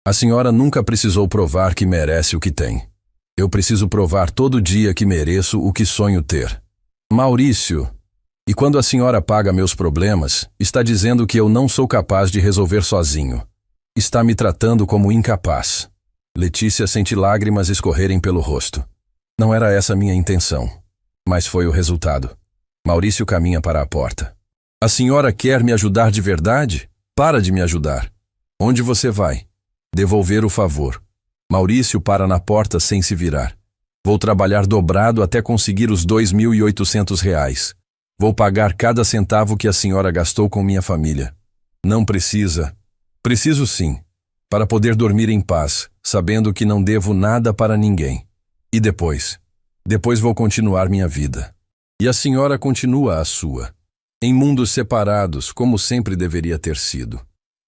A senhora nunca precisou provar que merece o que tem. Eu preciso provar todo dia que mereço o que sonho ter. Maurício, e quando a senhora paga meus problemas, está dizendo que eu não sou capaz de resolver sozinho. Está me tratando como incapaz. Letícia sente lágrimas escorrerem pelo rosto. Não era essa a minha intenção, mas foi o resultado. Maurício caminha para a porta. A senhora quer me ajudar de verdade? Para de me ajudar. Onde você vai? Devolver o favor. Maurício para na porta sem se virar. Vou trabalhar dobrado até conseguir os R$ 2.800. Vou pagar cada centavo que a senhora gastou com minha família. Não precisa. Preciso sim. Para poder dormir em paz, sabendo que não devo nada para ninguém. E depois? Depois vou continuar minha vida. E a senhora continua a sua. Em mundos separados, como sempre deveria ter sido.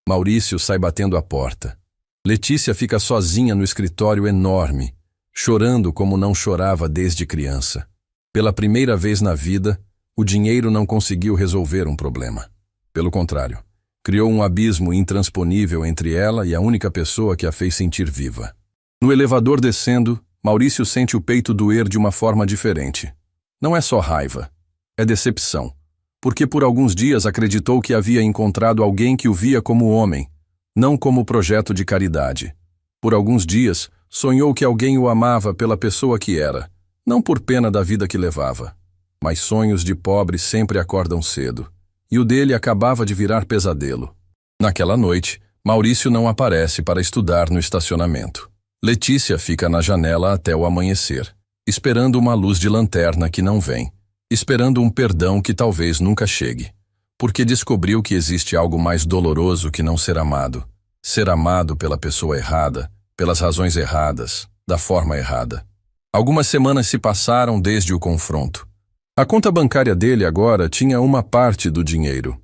Maurício sai batendo a porta. Letícia fica sozinha no escritório enorme, chorando como não chorava desde criança. Pela primeira vez na vida, o dinheiro não conseguiu resolver um problema. Pelo contrário, criou um abismo intransponível entre ela e a única pessoa que a fez sentir viva. No elevador descendo, Maurício sente o peito doer de uma forma diferente. Não é só raiva, é decepção. Porque por alguns dias acreditou que havia encontrado alguém que o via como homem, não como projeto de caridade. Por alguns dias, sonhou que alguém o amava pela pessoa que era, não por pena da vida que levava. Mas sonhos de pobre sempre acordam cedo, e o dele acabava de virar pesadelo. Naquela noite, Maurício não aparece para estudar no estacionamento. Letícia fica na janela até o amanhecer, esperando uma luz de lanterna que não vem, esperando um perdão que talvez nunca chegue, porque descobriu que existe algo mais doloroso que não ser amado pela pessoa errada, pelas razões erradas, da forma errada. Algumas semanas se passaram desde o confronto. A conta bancária dele agora tinha uma parte do dinheiro.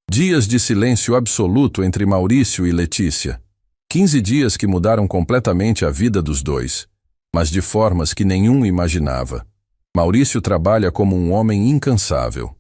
Dias de silêncio absoluto entre Maurício e Letícia. 15 dias que mudaram completamente a vida dos dois, mas de formas que nenhum imaginava. Maurício trabalha como um homem incansável.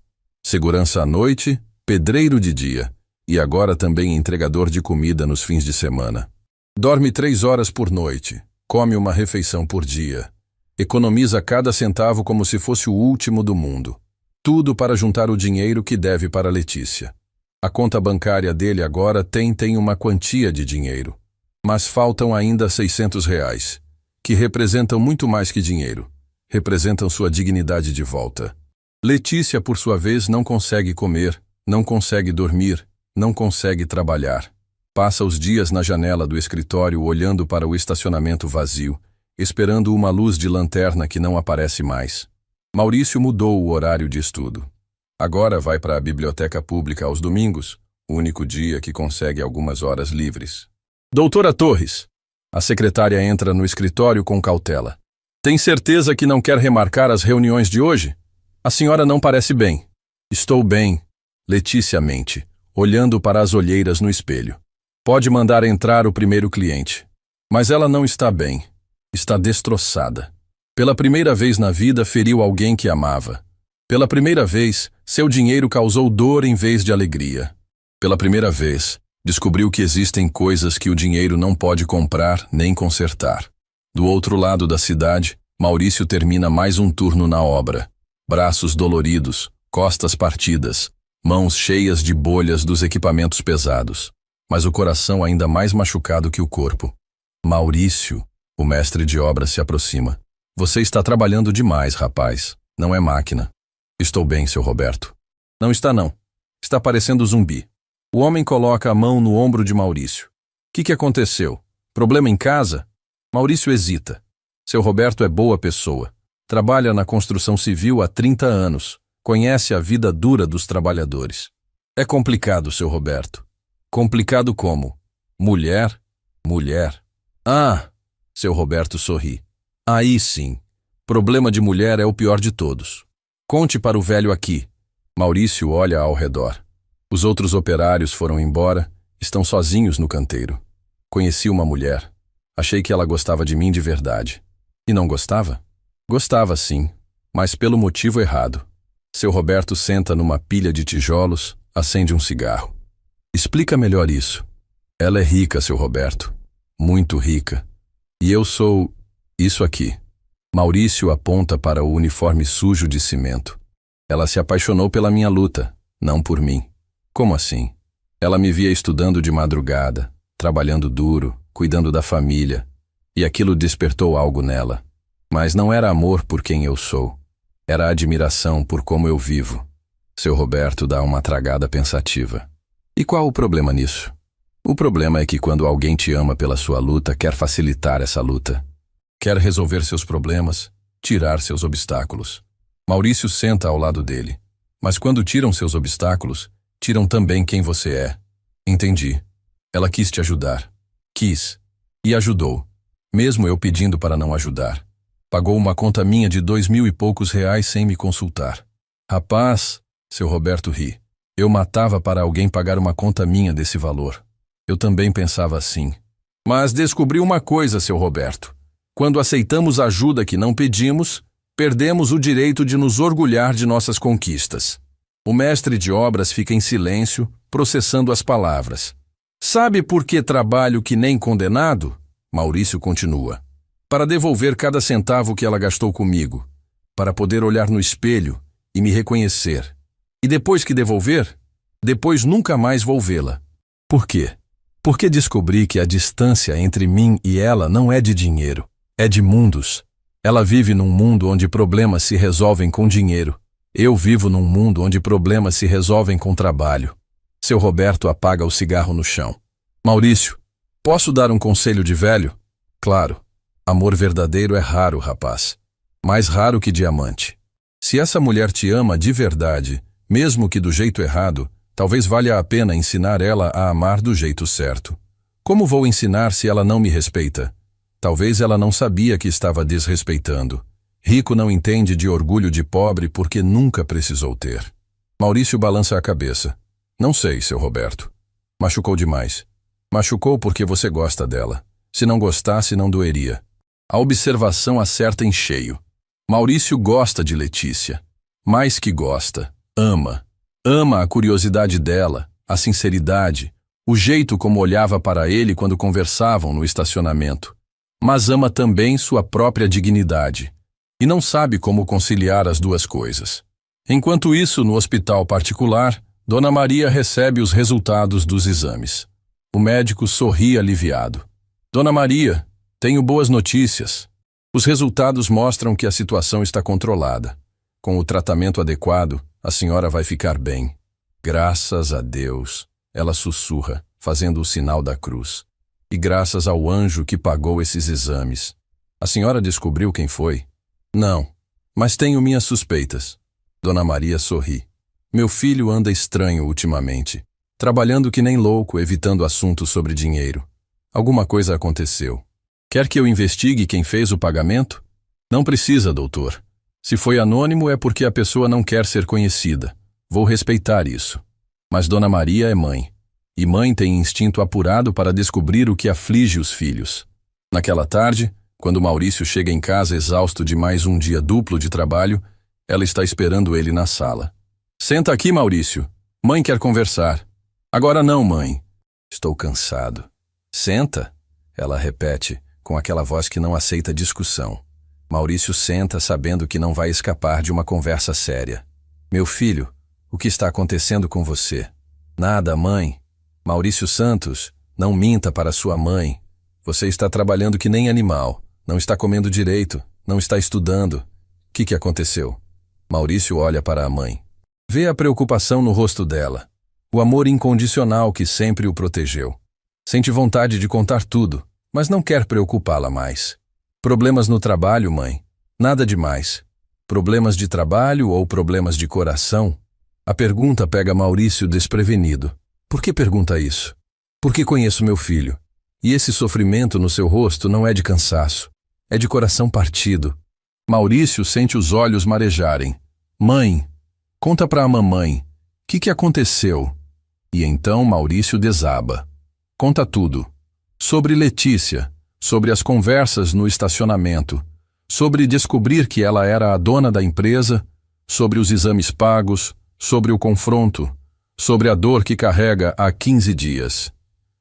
Segurança à noite, pedreiro de dia, e agora também entregador de comida nos fins de semana. Dorme 3 horas por noite, come uma refeição por dia. Economiza cada centavo como se fosse o último do mundo. Tudo para juntar o dinheiro que deve para Letícia. A conta bancária dele agora tem uma quantia de dinheiro. Mas faltam ainda R$ 600, que representam muito mais que dinheiro. Representam sua dignidade de volta. Letícia, por sua vez, não consegue comer, não consegue dormir, não consegue trabalhar. Passa os dias na janela do escritório olhando para o estacionamento vazio, esperando uma luz de lanterna que não aparece mais. Maurício mudou o horário de estudo. Agora vai para a biblioteca pública aos domingos, o único dia que consegue algumas horas livres. Doutora Torres! A secretária entra no escritório com cautela. Tem certeza que não quer remarcar as reuniões de hoje? A senhora não parece bem. Estou bem. Letícia mente, olhando para as olheiras no espelho. Pode mandar entrar o primeiro cliente. Mas ela não está bem. Está destroçada. Pela primeira vez na vida feriu alguém que amava. Pela primeira vez, seu dinheiro causou dor em vez de alegria. Pela primeira vez, descobriu que existem coisas que o dinheiro não pode comprar nem consertar. Do outro lado da cidade, Maurício termina mais um turno na obra. Braços doloridos, costas partidas, mãos cheias de bolhas dos equipamentos pesados, mas o coração ainda mais machucado que o corpo. Maurício, o mestre de obras se aproxima. Você está trabalhando demais, rapaz. Não é máquina. Estou bem, seu Roberto. Não está não. Está parecendo zumbi. O homem coloca a mão no ombro de Maurício. Que aconteceu? Problema em casa? Maurício hesita. Seu Roberto é boa pessoa. Trabalha na construção civil há 30 anos. Conhece a vida dura dos trabalhadores. É complicado, seu Roberto. Complicado como? Mulher? Ah! Seu Roberto sorri. Aí sim. Problema de mulher é o pior de todos. Conte para o velho aqui. Maurício olha ao redor. Os outros operários foram embora, estão sozinhos no canteiro. Conheci uma mulher. Achei que ela gostava de mim de verdade. E não gostava? Gostava sim, mas pelo motivo errado. Seu Roberto senta numa pilha de tijolos, acende um cigarro. Explica melhor isso. Ela é rica, seu Roberto. Muito rica. E eu sou isso aqui. Maurício aponta para o uniforme sujo de cimento. Ela se apaixonou pela minha luta, não por mim. Como assim? Ela me via estudando de madrugada, trabalhando duro, cuidando da família, e aquilo despertou algo nela. Mas não era amor por quem eu sou. Era admiração por como eu vivo. Seu Roberto dá uma tragada pensativa. E qual o problema nisso? O problema é que quando alguém te ama pela sua luta, quer facilitar essa luta. Quer resolver seus problemas, tirar seus obstáculos. Maurício senta ao lado dele. Mas quando tiram seus obstáculos, tiram também quem você é. Entendi. Ela quis te ajudar. Quis. E ajudou. Mesmo eu pedindo para não ajudar. Pagou uma conta minha de R$ 2.000 e poucos sem me consultar. Rapaz, seu Roberto ri. Eu matava para alguém pagar uma conta minha desse valor. Eu também pensava assim. Mas descobri uma coisa, seu Roberto. Quando aceitamos ajuda que não pedimos, perdemos o direito de nos orgulhar de nossas conquistas. O mestre de obras fica em silêncio, processando as palavras. Sabe por que trabalho que nem condenado? Maurício continua. Para devolver cada centavo que ela gastou comigo. Para poder olhar no espelho e me reconhecer. E depois que devolver, depois nunca mais vou vê-la. Por quê? Porque descobri que a distância entre mim e ela não é de dinheiro. É de mundos. Ela vive num mundo onde problemas se resolvem com dinheiro. Eu vivo num mundo onde problemas se resolvem com trabalho. Seu Roberto apaga o cigarro no chão. Maurício, posso dar um conselho de velho? Claro, amor verdadeiro é raro, rapaz. Mais raro que diamante. Se essa mulher te ama de verdade, mesmo que do jeito errado, talvez valha a pena ensinar ela a amar do jeito certo. Como vou ensinar se ela não me respeita? Talvez ela não sabia que estava desrespeitando. Rico não entende de orgulho de pobre porque nunca precisou ter. Maurício balança a cabeça. Não sei, seu Roberto. Machucou demais. Machucou porque você gosta dela. Se não gostasse, não doeria. A observação acerta em cheio. Maurício gosta de Letícia. Mais que gosta, ama. Ama a curiosidade dela, a sinceridade, o jeito como olhava para ele quando conversavam no estacionamento. Mas ama também sua própria dignidade. E não sabe como conciliar as duas coisas. Enquanto isso, no hospital particular, Dona Maria recebe os resultados dos exames. O médico sorri aliviado. Dona Maria, tenho boas notícias. Os resultados mostram que a situação está controlada. Com o tratamento adequado, a senhora vai ficar bem. Graças a Deus, ela sussurra, fazendo o sinal da cruz. E graças ao anjo que pagou esses exames. A senhora descobriu quem foi? Não, mas tenho minhas suspeitas. Dona Maria sorri. Meu filho anda estranho ultimamente, trabalhando que nem louco, evitando assuntos sobre dinheiro. Alguma coisa aconteceu. Quer que eu investigue quem fez o pagamento? Não precisa, doutor. Se foi anônimo é porque a pessoa não quer ser conhecida. Vou respeitar isso. Mas Dona Maria é mãe. E mãe tem instinto apurado para descobrir o que aflige os filhos. Naquela tarde, quando Maurício chega em casa exausto de mais um dia duplo de trabalho, ela está esperando ele na sala. Senta aqui, Maurício. Mãe quer conversar. Agora não, mãe. Estou cansado. Senta, ela repete, com aquela voz que não aceita discussão. Maurício senta sabendo que não vai escapar de uma conversa séria. Meu filho, o que está acontecendo com você? Nada, mãe. Maurício Santos, não minta para sua mãe. Você está trabalhando que nem animal. Não está comendo direito. Não está estudando. O que aconteceu? Maurício olha para a mãe. Vê a preocupação no rosto dela. O amor incondicional que sempre o protegeu. Sente vontade de contar tudo, mas não quer preocupá-la mais. Problemas no trabalho, mãe? Nada demais. Problemas de trabalho ou problemas de coração? A pergunta pega Maurício desprevenido. Por que pergunta isso? Porque conheço meu filho. E esse sofrimento no seu rosto não é de cansaço. É de coração partido. Maurício sente os olhos marejarem. Mãe, conta para a mamãe. O que aconteceu? E então Maurício desaba. Conta tudo. Sobre Letícia, sobre as conversas no estacionamento, sobre descobrir que ela era a dona da empresa, sobre os exames pagos, sobre o confronto, sobre a dor que carrega há 15 dias.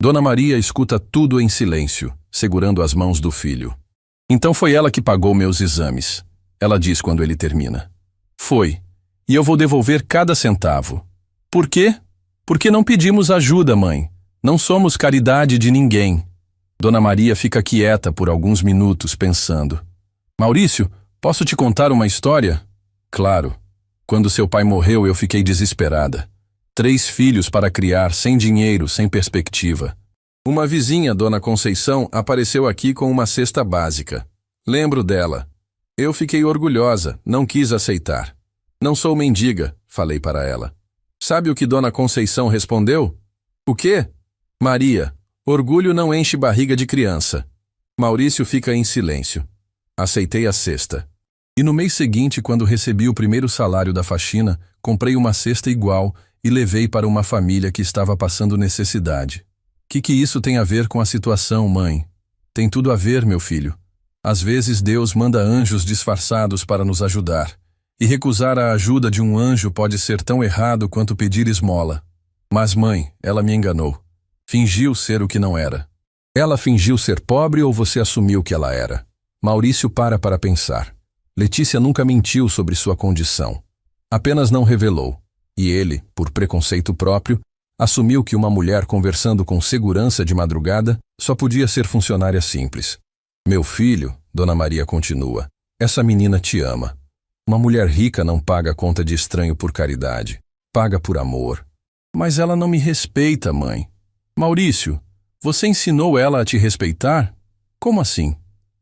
Dona Maria escuta tudo em silêncio, segurando as mãos do filho. Então foi ela que pagou meus exames, ela diz quando ele termina. Foi, e eu vou devolver cada centavo. Por quê? Porque não pedimos ajuda, mãe. Não somos caridade de ninguém. Dona Maria fica quieta por alguns minutos, pensando. Maurício, posso te contar uma história? Claro. Quando seu pai morreu, eu fiquei desesperada. 3 filhos para criar, sem dinheiro, sem perspectiva. Uma vizinha, Dona Conceição, apareceu aqui com uma cesta básica. Lembro dela. Eu fiquei orgulhosa, não quis aceitar. Não sou mendiga, falei para ela. Sabe o que Dona Conceição respondeu? O quê? Maria, orgulho não enche barriga de criança. Maurício fica em silêncio. Aceitei a cesta. E no mês seguinte, quando recebi o primeiro salário da faxina, comprei uma cesta igual e levei para uma família que estava passando necessidade. Que isso tem a ver com a situação, mãe? Tem tudo a ver, meu filho. Às vezes Deus manda anjos disfarçados para nos ajudar. E recusar a ajuda de um anjo pode ser tão errado quanto pedir esmola. Mas, mãe, ela me enganou. Fingiu ser o que não era. Ela fingiu ser pobre ou você assumiu que ela era? Maurício para pensar. Letícia nunca mentiu sobre sua condição. Apenas não revelou. E ele, por preconceito próprio, assumiu que uma mulher conversando com segurança de madrugada só podia ser funcionária simples. Meu filho, Dona Maria continua, essa menina te ama. Uma mulher rica não paga conta de estranho por caridade. Paga por amor. Mas ela não me respeita, mãe. Maurício, Você ensinou ela a te respeitar? Como assim?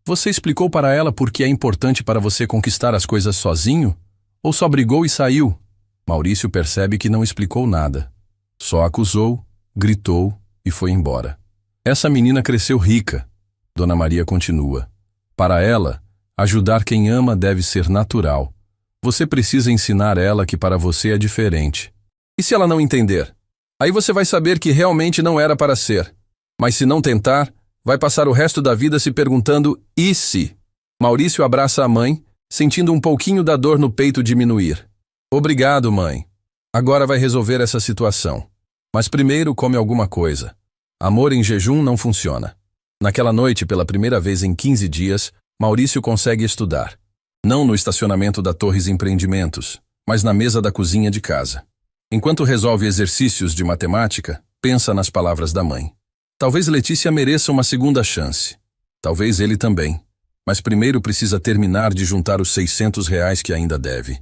Você explicou para ela por que é importante para você conquistar as coisas sozinho? Ou só brigou e saiu? Maurício percebe que não explicou nada. Só acusou, gritou e foi embora. Essa menina cresceu rica. Dona Maria continua. Para ela, ajudar quem ama deve ser natural. Você precisa ensinar ela que para você é diferente. E se ela não entender? Aí você vai saber que realmente não era para ser. Mas se não tentar, vai passar o resto da vida se perguntando e se? Maurício abraça a mãe, sentindo um pouquinho da dor no peito diminuir. Obrigado, mãe. Agora vai resolver essa situação. Mas primeiro come alguma coisa. Amor em jejum não funciona. Naquela noite, pela primeira vez em 15 dias, Maurício consegue estudar. Não no estacionamento da Torres Empreendimentos, mas na mesa da cozinha de casa. Enquanto resolve exercícios de matemática, pensa nas palavras da mãe. Talvez Letícia mereça uma segunda chance. Talvez ele também. Mas primeiro precisa terminar de juntar os R$ 600 que ainda deve.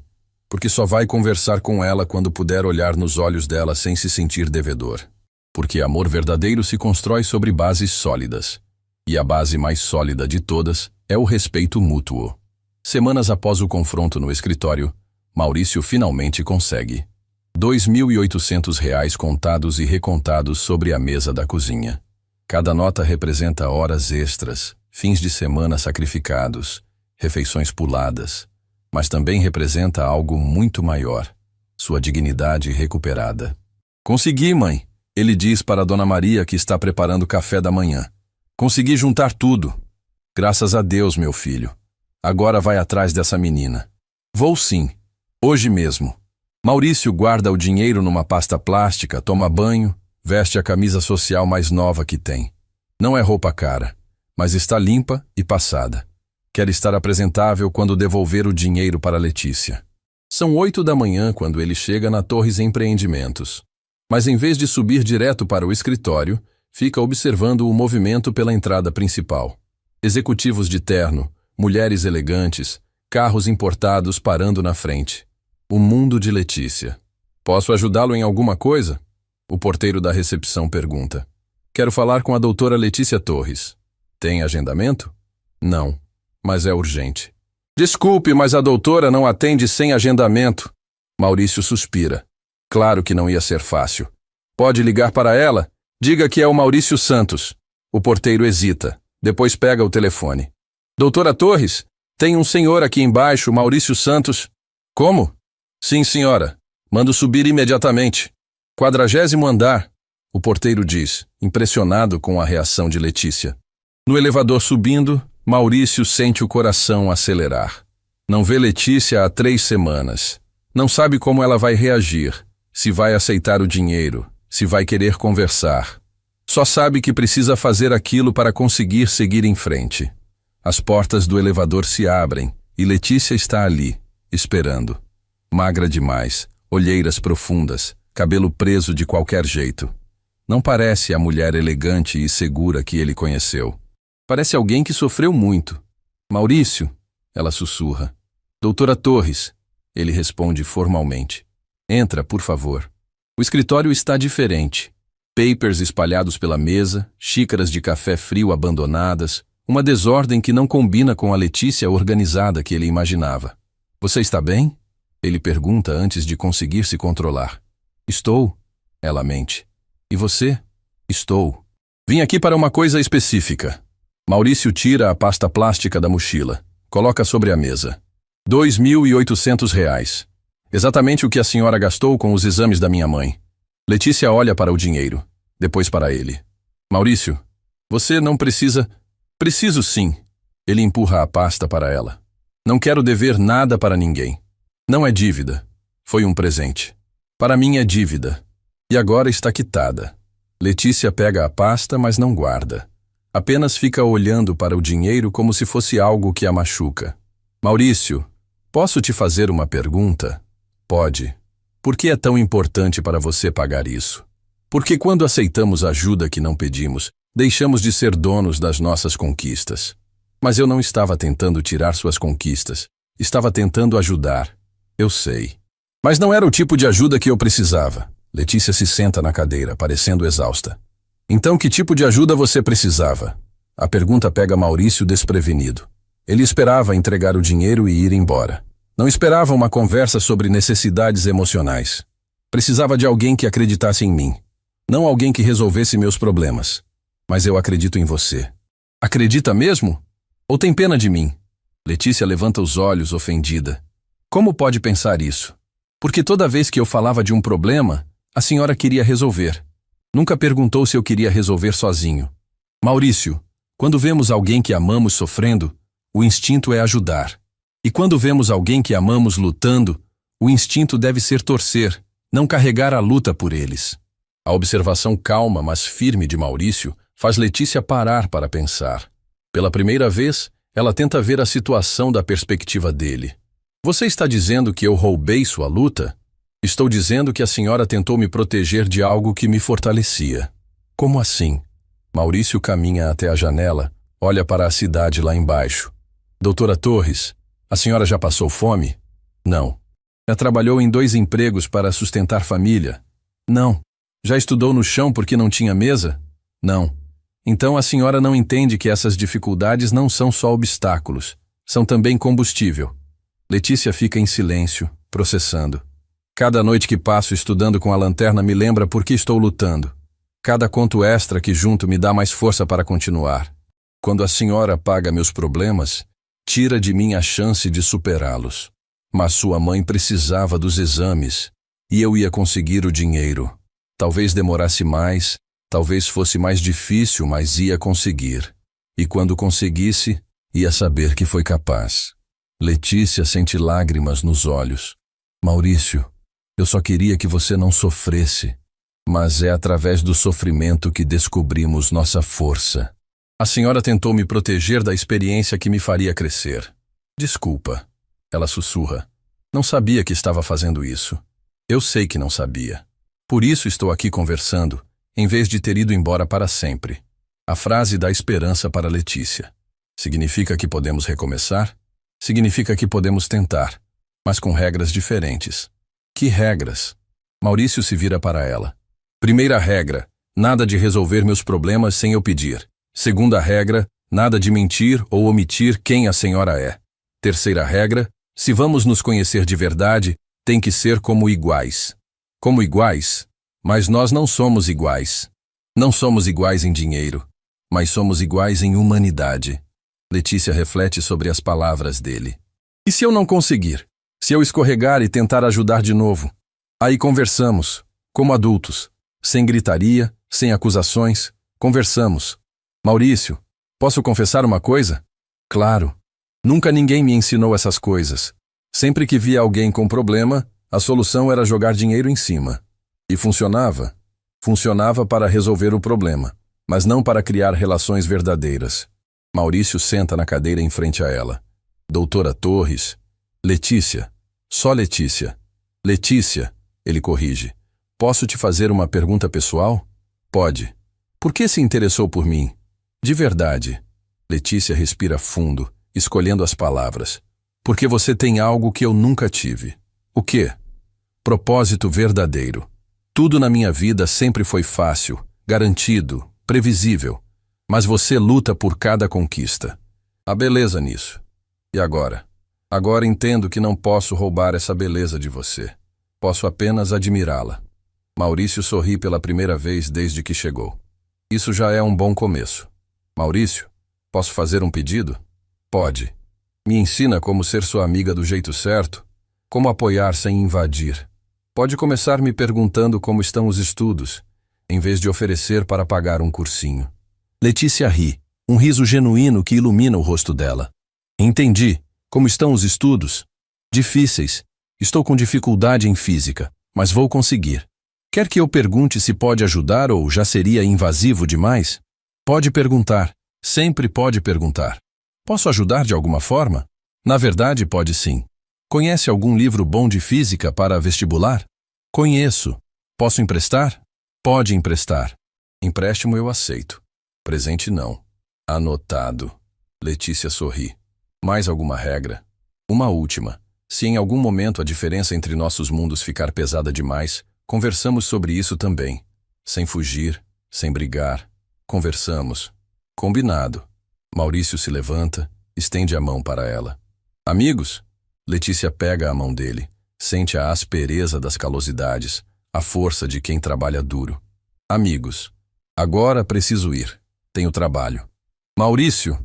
Porque só vai conversar com ela quando puder olhar nos olhos dela sem se sentir devedor. Porque amor verdadeiro se constrói sobre bases sólidas. E a base mais sólida de todas é o respeito mútuo. Semanas após o confronto no escritório, Maurício finalmente consegue. R$ 2.800 contados e recontados sobre a mesa da cozinha. Cada nota representa horas extras, fins de semana sacrificados, refeições puladas, mas também representa algo muito maior, sua dignidade recuperada. Consegui, mãe, ele diz para Dona Maria que está preparando o café da manhã. Consegui juntar tudo. Graças a Deus, meu filho. Agora vai atrás dessa menina. Vou sim, hoje mesmo. Maurício guarda o dinheiro numa pasta plástica, toma banho, veste a camisa social mais nova que tem. Não é roupa cara, mas está limpa e passada. Quer estar apresentável quando devolver o dinheiro para Letícia. São 8 da manhã quando ele chega na Torres Empreendimentos. Mas em vez de subir direto para o escritório, fica observando o movimento pela entrada principal. Executivos de terno, mulheres elegantes, carros importados parando na frente. O mundo de Letícia. Posso ajudá-lo em alguma coisa? O porteiro da recepção pergunta. Quero falar com a doutora Letícia Torres. Tem agendamento? Não, mas é urgente. Desculpe, mas a doutora não atende sem agendamento. Maurício suspira. Claro que não ia ser fácil. Pode ligar para ela? Diga que é o Maurício Santos. O porteiro hesita. Depois pega o telefone. Doutora Torres, tem um senhor aqui embaixo, Maurício Santos. Como? Sim, senhora. Mando subir imediatamente. 40º andar, o porteiro diz, impressionado com a reação de Letícia. No elevador subindo, Maurício sente o coração acelerar. Não vê Letícia há 3 semanas. Não sabe como ela vai reagir, se vai aceitar o dinheiro, se vai querer conversar. Só sabe que precisa fazer aquilo para conseguir seguir em frente. As portas do elevador se abrem e Letícia está ali, esperando. Magra demais, olheiras profundas, cabelo preso de qualquer jeito. Não parece a mulher elegante e segura que ele conheceu. Parece alguém que sofreu muito. Maurício, ela sussurra. Doutora Torres, ele responde formalmente. Entra, por favor. O escritório está diferente. Papers espalhados pela mesa, xícaras de café frio abandonadas, uma desordem que não combina com a Letícia organizada que ele imaginava. Você está bem? Ele pergunta antes de conseguir se controlar. Estou, ela mente. E você? Estou. Vim aqui para uma coisa específica. Maurício tira a pasta plástica da mochila. Coloca sobre a mesa. R$ 2.800. Exatamente o que a senhora gastou com os exames da minha mãe. Letícia olha para o dinheiro, depois para ele. Maurício, você não precisa... Preciso sim. Ele empurra a pasta para ela. Não quero dever nada para ninguém. Não é dívida. Foi um presente. Para mim é dívida. E agora está quitada. Letícia pega a pasta, mas não guarda. Apenas fica olhando para o dinheiro como se fosse algo que a machuca. Maurício, posso te fazer uma pergunta? Pode. Por que é tão importante para você pagar isso? Porque quando aceitamos ajuda que não pedimos, deixamos de ser donos das nossas conquistas. Mas eu não estava tentando tirar suas conquistas. Estava tentando ajudar. Eu sei. Mas não era o tipo de ajuda que eu precisava. Letícia se senta na cadeira, parecendo exausta. Então, que tipo de ajuda você precisava? A pergunta pega Maurício desprevenido. Ele esperava entregar o dinheiro e ir embora. Não esperava uma conversa sobre necessidades emocionais. Precisava de alguém que acreditasse em mim. Não alguém que resolvesse meus problemas. Mas eu acredito em você. Acredita mesmo? Ou tem pena de mim? Letícia levanta os olhos, ofendida. Como pode pensar isso? Porque toda vez que eu falava de um problema, a senhora queria resolver. Nunca perguntou se eu queria resolver sozinho. Maurício, quando vemos alguém que amamos sofrendo, o instinto é ajudar. E quando vemos alguém que amamos lutando, o instinto deve ser torcer, não carregar a luta por eles. A observação calma, mas firme de Maurício faz Letícia parar para pensar. Pela primeira vez, ela tenta ver a situação da perspectiva dele. Você está dizendo que eu roubei sua luta? Estou dizendo que a senhora tentou me proteger de algo que me fortalecia. Como assim? Maurício caminha até a janela, olha para a cidade lá embaixo. Doutora Torres, a senhora já passou fome? Não. Já trabalhou em 2 empregos para sustentar família? Não. Já estudou no chão porque não tinha mesa? Não. Então a senhora não entende que essas dificuldades não são só obstáculos, são também combustível. Letícia fica em silêncio, processando. Cada noite que passo estudando com a lanterna me lembra por que estou lutando. Cada conto extra que junto me dá mais força para continuar. Quando a senhora paga meus problemas, tira de mim a chance de superá-los. Mas sua mãe precisava dos exames, e eu ia conseguir o dinheiro. Talvez demorasse mais, talvez fosse mais difícil, mas ia conseguir. E quando conseguisse, ia saber que foi capaz. Letícia sente lágrimas nos olhos. Maurício, eu só queria que você não sofresse. Mas é através do sofrimento que descobrimos nossa força. A senhora tentou me proteger da experiência que me faria crescer. Desculpa, ela sussurra. Não sabia que estava fazendo isso. Eu sei que não sabia. Por isso estou aqui conversando, em vez de ter ido embora para sempre. A frase dá esperança para Letícia. Significa que podemos recomeçar? Significa que podemos tentar, mas com regras diferentes. Que regras? Maurício se vira para ela. Primeira regra, nada de resolver meus problemas sem eu pedir. Segunda regra, nada de mentir ou omitir quem a senhora é. Terceira regra, se vamos nos conhecer de verdade, tem que ser como iguais. Como iguais? Mas nós não somos iguais. Não somos iguais em dinheiro, mas somos iguais em humanidade. Letícia reflete sobre as palavras dele. E se eu não conseguir? Se eu escorregar e tentar ajudar de novo? Aí conversamos, como adultos, sem gritaria, sem acusações, conversamos. Maurício, posso confessar uma coisa? Claro. Nunca ninguém me ensinou essas coisas. Sempre que via alguém com problema, a solução era jogar dinheiro em cima. E funcionava. Funcionava para resolver o problema, mas não para criar relações verdadeiras. Maurício senta na cadeira em frente a ela. Doutora Torres. Letícia. Só Letícia. Letícia, ele corrige. Posso te fazer uma pergunta pessoal? Pode. Por que se interessou por mim? De verdade. Letícia respira fundo, escolhendo as palavras. Porque você tem algo que eu nunca tive. O quê? Propósito verdadeiro. Tudo na minha vida sempre foi fácil, garantido, previsível. Mas você luta por cada conquista. Há beleza nisso. E agora? Agora entendo que não posso roubar essa beleza de você. Posso apenas admirá-la. Maurício sorri pela primeira vez desde que chegou. Isso já é um bom começo. Maurício, posso fazer um pedido? Pode. Me ensina como ser sua amiga do jeito certo, como apoiar sem invadir. Pode começar me perguntando como estão os estudos, em vez de oferecer para pagar um cursinho. Letícia ri, um riso genuíno que ilumina o rosto dela. Entendi. Como estão os estudos? Difíceis. Estou com dificuldade em física, mas vou conseguir. Quer que eu pergunte se pode ajudar ou já seria invasivo demais? Pode perguntar. Sempre pode perguntar. Posso ajudar de alguma forma? Na verdade, pode sim. Conhece algum livro bom de física para vestibular? Conheço. Posso emprestar? Pode emprestar. Empréstimo eu aceito. Presente não. Anotado. Letícia sorri. Mais alguma regra? Uma última. Se em algum momento a diferença entre nossos mundos ficar pesada demais, conversamos sobre isso também. Sem fugir, sem brigar. Conversamos. Combinado. Maurício se levanta, estende a mão para ela. Amigos? Letícia pega a mão dele, sente a aspereza das calosidades, a força de quem trabalha duro. Amigos. Agora preciso ir. Tenho trabalho. Maurício!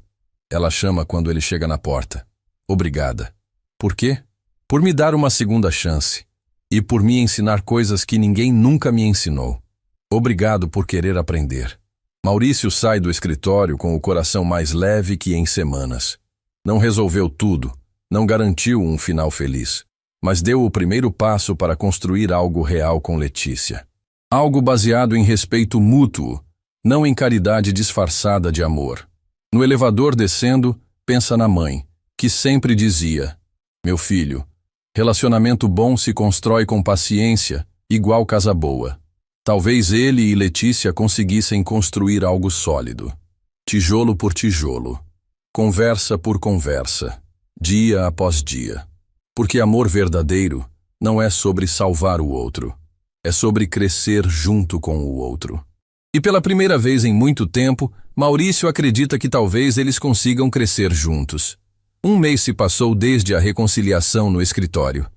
Ela chama quando ele chega na porta. Obrigada. Por quê? Por me dar uma segunda chance. E por me ensinar coisas que ninguém nunca me ensinou. Obrigado por querer aprender. Maurício sai do escritório com o coração mais leve que em semanas. Não resolveu tudo, não garantiu um final feliz, mas deu o primeiro passo para construir algo real com Letícia. Algo baseado em respeito mútuo, não em caridade disfarçada de amor. No elevador descendo, pensa na mãe, que sempre dizia: meu filho, relacionamento bom se constrói com paciência, igual casa boa. Talvez ele e Letícia conseguissem construir algo sólido. Tijolo por tijolo. Conversa por conversa. Dia após dia. Porque amor verdadeiro não é sobre salvar o outro. É sobre crescer junto com o outro. E pela primeira vez em muito tempo, Maurício acredita que talvez eles consigam crescer juntos. Um mês se passou desde a reconciliação no escritório.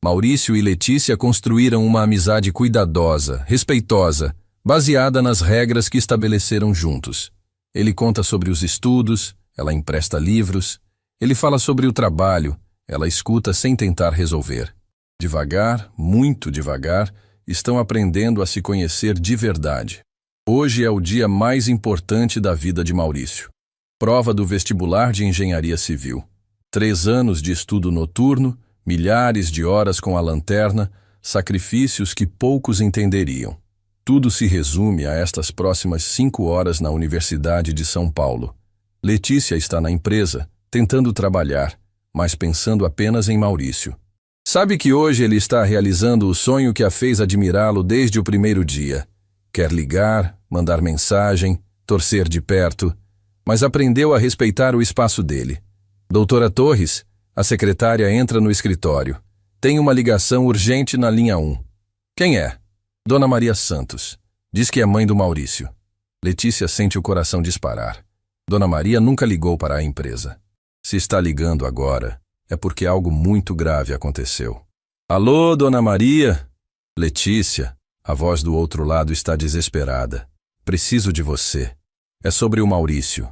Maurício e Letícia construíram uma amizade cuidadosa, respeitosa, baseada nas regras que estabeleceram juntos. Ele conta sobre os estudos, ela empresta livros. Ele fala sobre o trabalho, ela escuta sem tentar resolver. Devagar, muito devagar, estão aprendendo a se conhecer de verdade. Hoje é o dia mais importante da vida de Maurício. Prova do vestibular de engenharia civil. 3 anos de estudo noturno, milhares de horas com a lanterna, sacrifícios que poucos entenderiam. Tudo se resume a estas próximas 5 horas na Universidade de São Paulo. Letícia está na empresa, tentando trabalhar, mas pensando apenas em Maurício. Sabe que hoje ele está realizando o sonho que a fez admirá-lo desde o primeiro dia. Quer ligar, mandar mensagem, torcer de perto, mas aprendeu a respeitar o espaço dele. Doutora Torres, a secretária entra no escritório. Tem uma ligação urgente na linha 1. Quem é? Dona Maria Santos. Diz que é mãe do Maurício. Letícia sente o coração disparar. Dona Maria nunca ligou para a empresa. Se está ligando agora, é porque algo muito grave aconteceu. Alô, Dona Maria? Letícia, a voz do outro lado está desesperada. Preciso de você. É sobre o Maurício.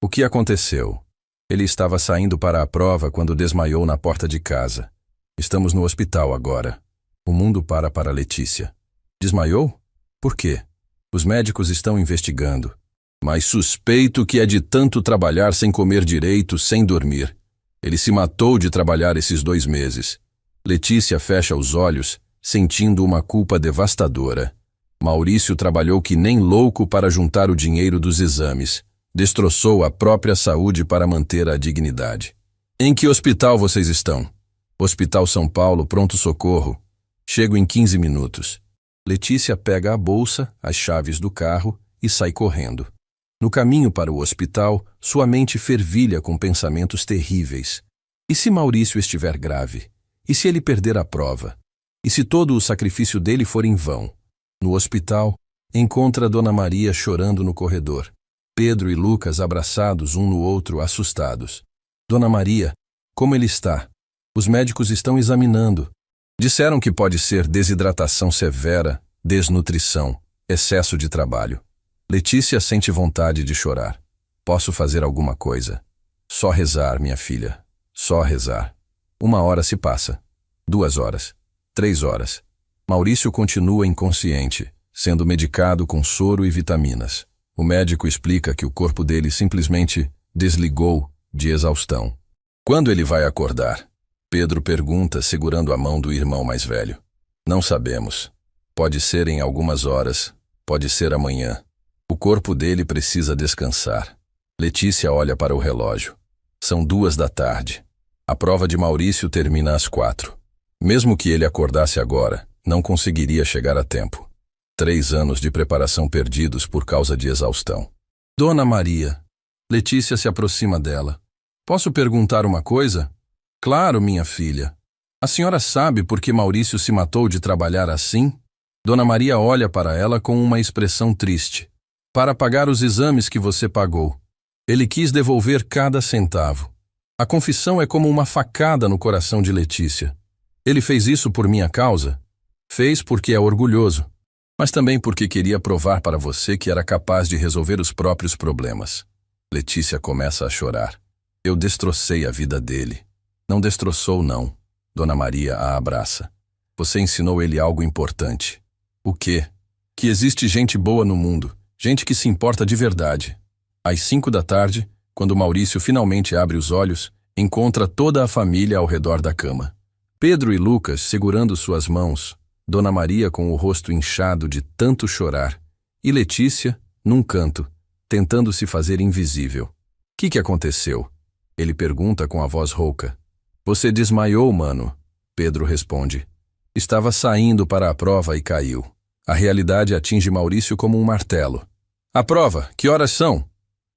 O que aconteceu? Ele estava saindo para a prova quando desmaiou na porta de casa. Estamos no hospital agora. O mundo para Letícia. Desmaiou? Por quê? Os médicos estão investigando. Mas suspeito que é de tanto trabalhar sem comer direito, sem dormir. Ele se matou de trabalhar esses 2 meses. Letícia fecha os olhos, sentindo uma culpa devastadora. Maurício trabalhou que nem louco para juntar o dinheiro dos exames. Destroçou a própria saúde para manter a dignidade. Em que hospital vocês estão? Hospital São Paulo, pronto-socorro. Chego em 15 minutos. Letícia pega a bolsa, as chaves do carro e sai correndo. No caminho para o hospital, sua mente fervilha com pensamentos terríveis. E se Maurício estiver grave? E se ele perder a prova? E se todo o sacrifício dele for em vão? No hospital, encontra Dona Maria chorando no corredor. Pedro e Lucas abraçados um no outro, assustados. Dona Maria, como ele está? Os médicos estão examinando. Disseram que pode ser desidratação severa, desnutrição, excesso de trabalho. Letícia sente vontade de chorar. Posso fazer alguma coisa? Só rezar, minha filha. Só rezar. 1 hora se passa. 2 horas. 3 horas. Maurício continua inconsciente, sendo medicado com soro e vitaminas. O médico explica que o corpo dele simplesmente desligou de exaustão. Quando ele vai acordar? Pedro pergunta, segurando a mão do irmão mais velho. Não sabemos. Pode ser em algumas horas, pode ser amanhã. O corpo dele precisa descansar. Letícia olha para o relógio. São 2 da tarde. A prova de Maurício termina às 4. Mesmo que ele acordasse agora, não conseguiria chegar a tempo. 3 anos de preparação perdidos por causa de exaustão. Dona Maria. Letícia se aproxima dela. Posso perguntar uma coisa? Claro, minha filha. A senhora sabe por que Maurício se matou de trabalhar assim? Dona Maria olha para ela com uma expressão triste. Para pagar os exames que você pagou. Ele quis devolver cada centavo. A confissão é como uma facada no coração de Letícia. Ele fez isso por minha causa? Fez porque é orgulhoso, mas também porque queria provar para você que era capaz de resolver os próprios problemas. Letícia começa a chorar. Eu destrocei a vida dele. Não destroçou, não. Dona Maria a abraça. Você ensinou ele algo importante. O quê? Que existe gente boa no mundo, gente que se importa de verdade. Às 5 da tarde, quando Maurício finalmente abre os olhos, encontra toda a família ao redor da cama. Pedro e Lucas segurando suas mãos, Dona Maria com o rosto inchado de tanto chorar, e Letícia, num canto, tentando se fazer invisível. Que aconteceu? Ele pergunta com a voz rouca. Você desmaiou, mano, Pedro responde. Estava saindo para a prova e caiu. A realidade atinge Maurício como um martelo. A prova, que horas são?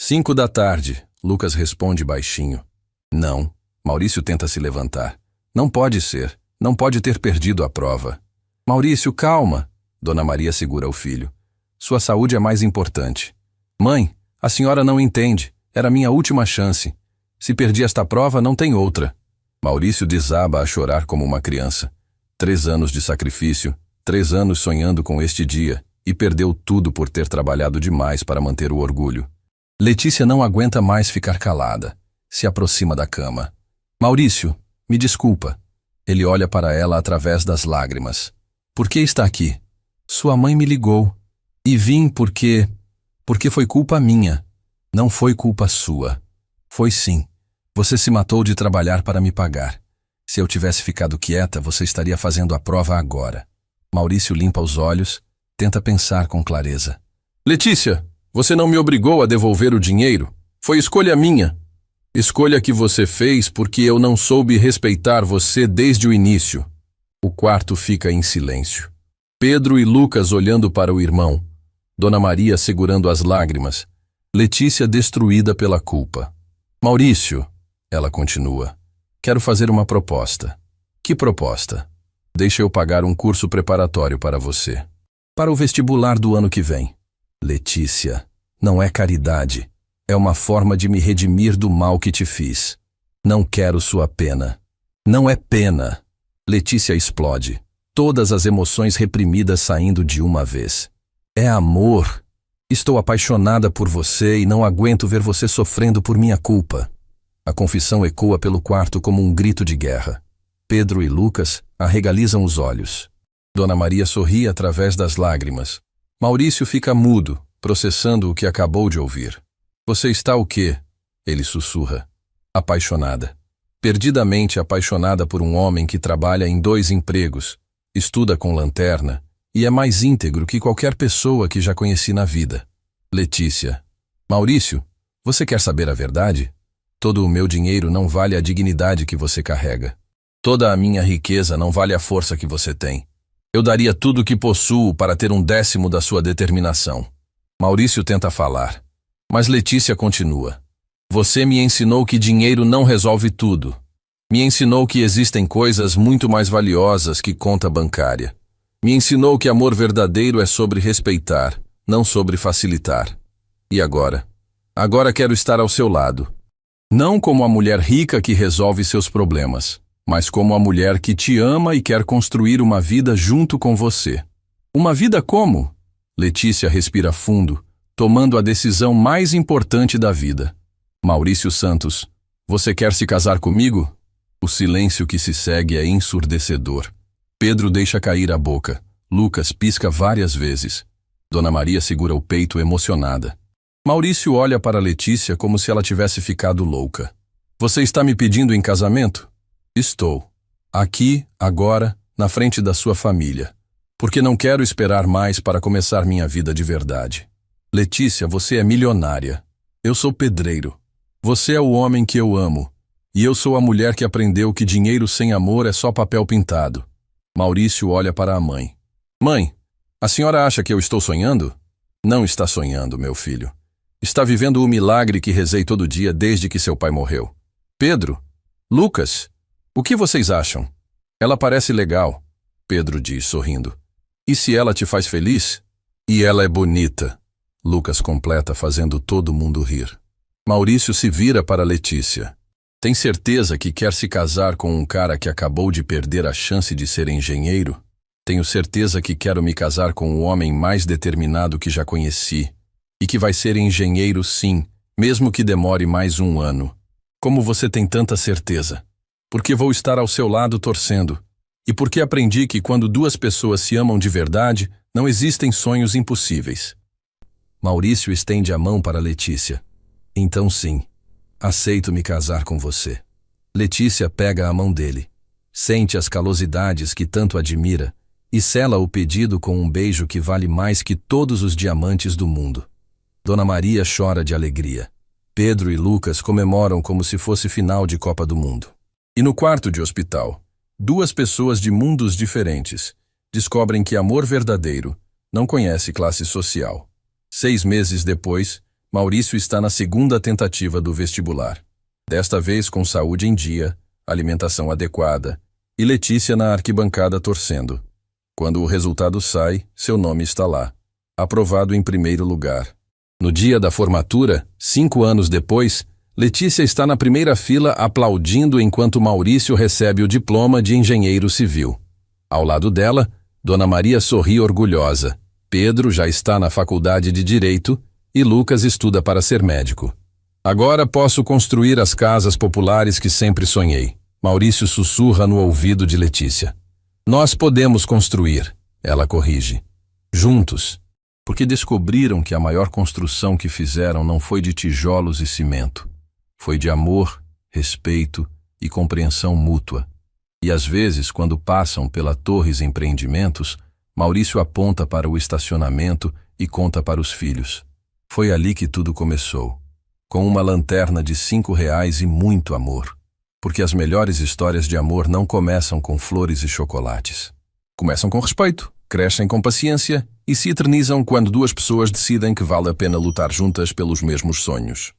5 da tarde, Lucas responde baixinho. Não, Maurício tenta se levantar. Não pode ser, não pode ter perdido a prova. Maurício, calma, Dona Maria segura o filho. Sua saúde é mais importante. Mãe, a senhora não entende, era minha última chance. Se perdi esta prova, não tem outra. Maurício desaba a chorar como uma criança. 3 anos de sacrifício, 3 anos sonhando com este dia, e perdeu tudo por ter trabalhado demais para manter o orgulho. Letícia não aguenta mais ficar calada. Se aproxima da cama. Maurício, me desculpa. Ele olha para ela através das lágrimas. Por que está aqui? Sua mãe me ligou. E vim porque foi culpa minha. Não foi culpa sua. Foi sim. Você se matou de trabalhar para me pagar. Se eu tivesse ficado quieta, você estaria fazendo a prova agora. Maurício limpa os olhos, tenta pensar com clareza. Letícia, você não me obrigou a devolver o dinheiro. Foi escolha minha. Escolha que você fez porque eu não soube respeitar você desde o início. O quarto fica em silêncio. Pedro e Lucas olhando para o irmão. Dona Maria segurando as lágrimas. Letícia destruída pela culpa. Maurício, ela continua, quero fazer uma proposta. Que proposta? Deixa eu pagar um curso preparatório para você. Para o vestibular do ano que vem. Letícia, não é caridade. É uma forma de me redimir do mal que te fiz. Não quero sua pena. Não é pena. Letícia explode. Todas as emoções reprimidas saindo de uma vez. É amor. Estou apaixonada por você e não aguento ver você sofrendo por minha culpa. A confissão ecoa pelo quarto como um grito de guerra. Pedro e Lucas arregalizam os olhos. Dona Maria sorri através das lágrimas. Maurício fica mudo, processando o que acabou de ouvir. Você está o quê? Ele sussurra. Apaixonada. Perdidamente apaixonada por um homem que trabalha em 2 empregos, estuda com lanterna e é mais íntegro que qualquer pessoa que já conheci na vida. Letícia. Maurício, você quer saber a verdade? Todo o meu dinheiro não vale a dignidade que você carrega. Toda a minha riqueza não vale a força que você tem. Eu daria tudo o que possuo para ter 1/10 da sua determinação. Maurício tenta falar, mas Letícia continua. Você me ensinou que dinheiro não resolve tudo. Me ensinou que existem coisas muito mais valiosas que conta bancária. Me ensinou que amor verdadeiro é sobre respeitar, não sobre facilitar. E agora? Agora quero estar ao seu lado. Não como a mulher rica que resolve seus problemas, mas como a mulher que te ama e quer construir uma vida junto com você. Uma vida como? Letícia respira fundo, tomando a decisão mais importante da vida. Maurício Santos, você quer se casar comigo? O silêncio que se segue é ensurdecedor. Pedro deixa cair a boca. Lucas pisca várias vezes. Dona Maria segura o peito emocionada. Maurício olha para Letícia como se ela tivesse ficado louca. Você está me pedindo em casamento? Estou. Aqui, agora, na frente da sua família. Porque não quero esperar mais para começar minha vida de verdade. Letícia, você é milionária. Eu sou pedreiro. Você é o homem que eu amo. E eu sou a mulher que aprendeu que dinheiro sem amor é só papel pintado. Maurício olha para a mãe. Mãe, a senhora acha que eu estou sonhando? Não está sonhando, meu filho. Está vivendo o milagre que rezei todo dia desde que seu pai morreu. Pedro, Lucas, o que vocês acham? Ela parece legal, Pedro diz, sorrindo. E se ela te faz feliz? E ela é bonita. Lucas completa fazendo todo mundo rir. Maurício se vira para Letícia. Tem certeza que quer se casar com um cara que acabou de perder a chance de ser engenheiro? Tenho certeza que quero me casar com o homem mais determinado que já conheci. E que vai ser engenheiro sim, mesmo que demore mais um ano. Como você tem tanta certeza? Porque vou estar ao seu lado torcendo. E porque aprendi que quando duas pessoas se amam de verdade, não existem sonhos impossíveis. Maurício estende a mão para Letícia. Então sim, aceito me casar com você. Letícia pega a mão dele, sente as calosidades que tanto admira e sela o pedido com um beijo que vale mais que todos os diamantes do mundo. Dona Maria chora de alegria. Pedro e Lucas comemoram como se fosse final de Copa do Mundo. E no quarto de hospital, duas pessoas de mundos diferentes descobrem que amor verdadeiro não conhece classe social. 6 meses depois, Maurício está na segunda tentativa do vestibular. Desta vez com saúde em dia, alimentação adequada e Letícia na arquibancada torcendo. Quando o resultado sai, seu nome está lá, aprovado em primeiro lugar. No dia da formatura, 5 anos depois, Letícia está na primeira fila aplaudindo enquanto Maurício recebe o diploma de engenheiro civil. Ao lado dela, Dona Maria sorri orgulhosa. Pedro já está na faculdade de Direito e Lucas estuda para ser médico. Agora posso construir as casas populares que sempre sonhei. Maurício sussurra no ouvido de Letícia. Nós podemos construir, ela corrige. Juntos, porque descobriram que a maior construção que fizeram não foi de tijolos e cimento. Foi de amor, respeito e compreensão mútua. E às vezes, quando passam pela Torres Empreendimentos, Maurício aponta para o estacionamento e conta para os filhos. Foi ali que tudo começou, com uma lanterna de R$ 5 e muito amor. Porque as melhores histórias de amor não começam com flores e chocolates. Começam com respeito, crescem com paciência e se eternizam quando duas pessoas decidem que vale a pena lutar juntas pelos mesmos sonhos.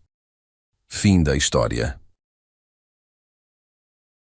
Fim da história.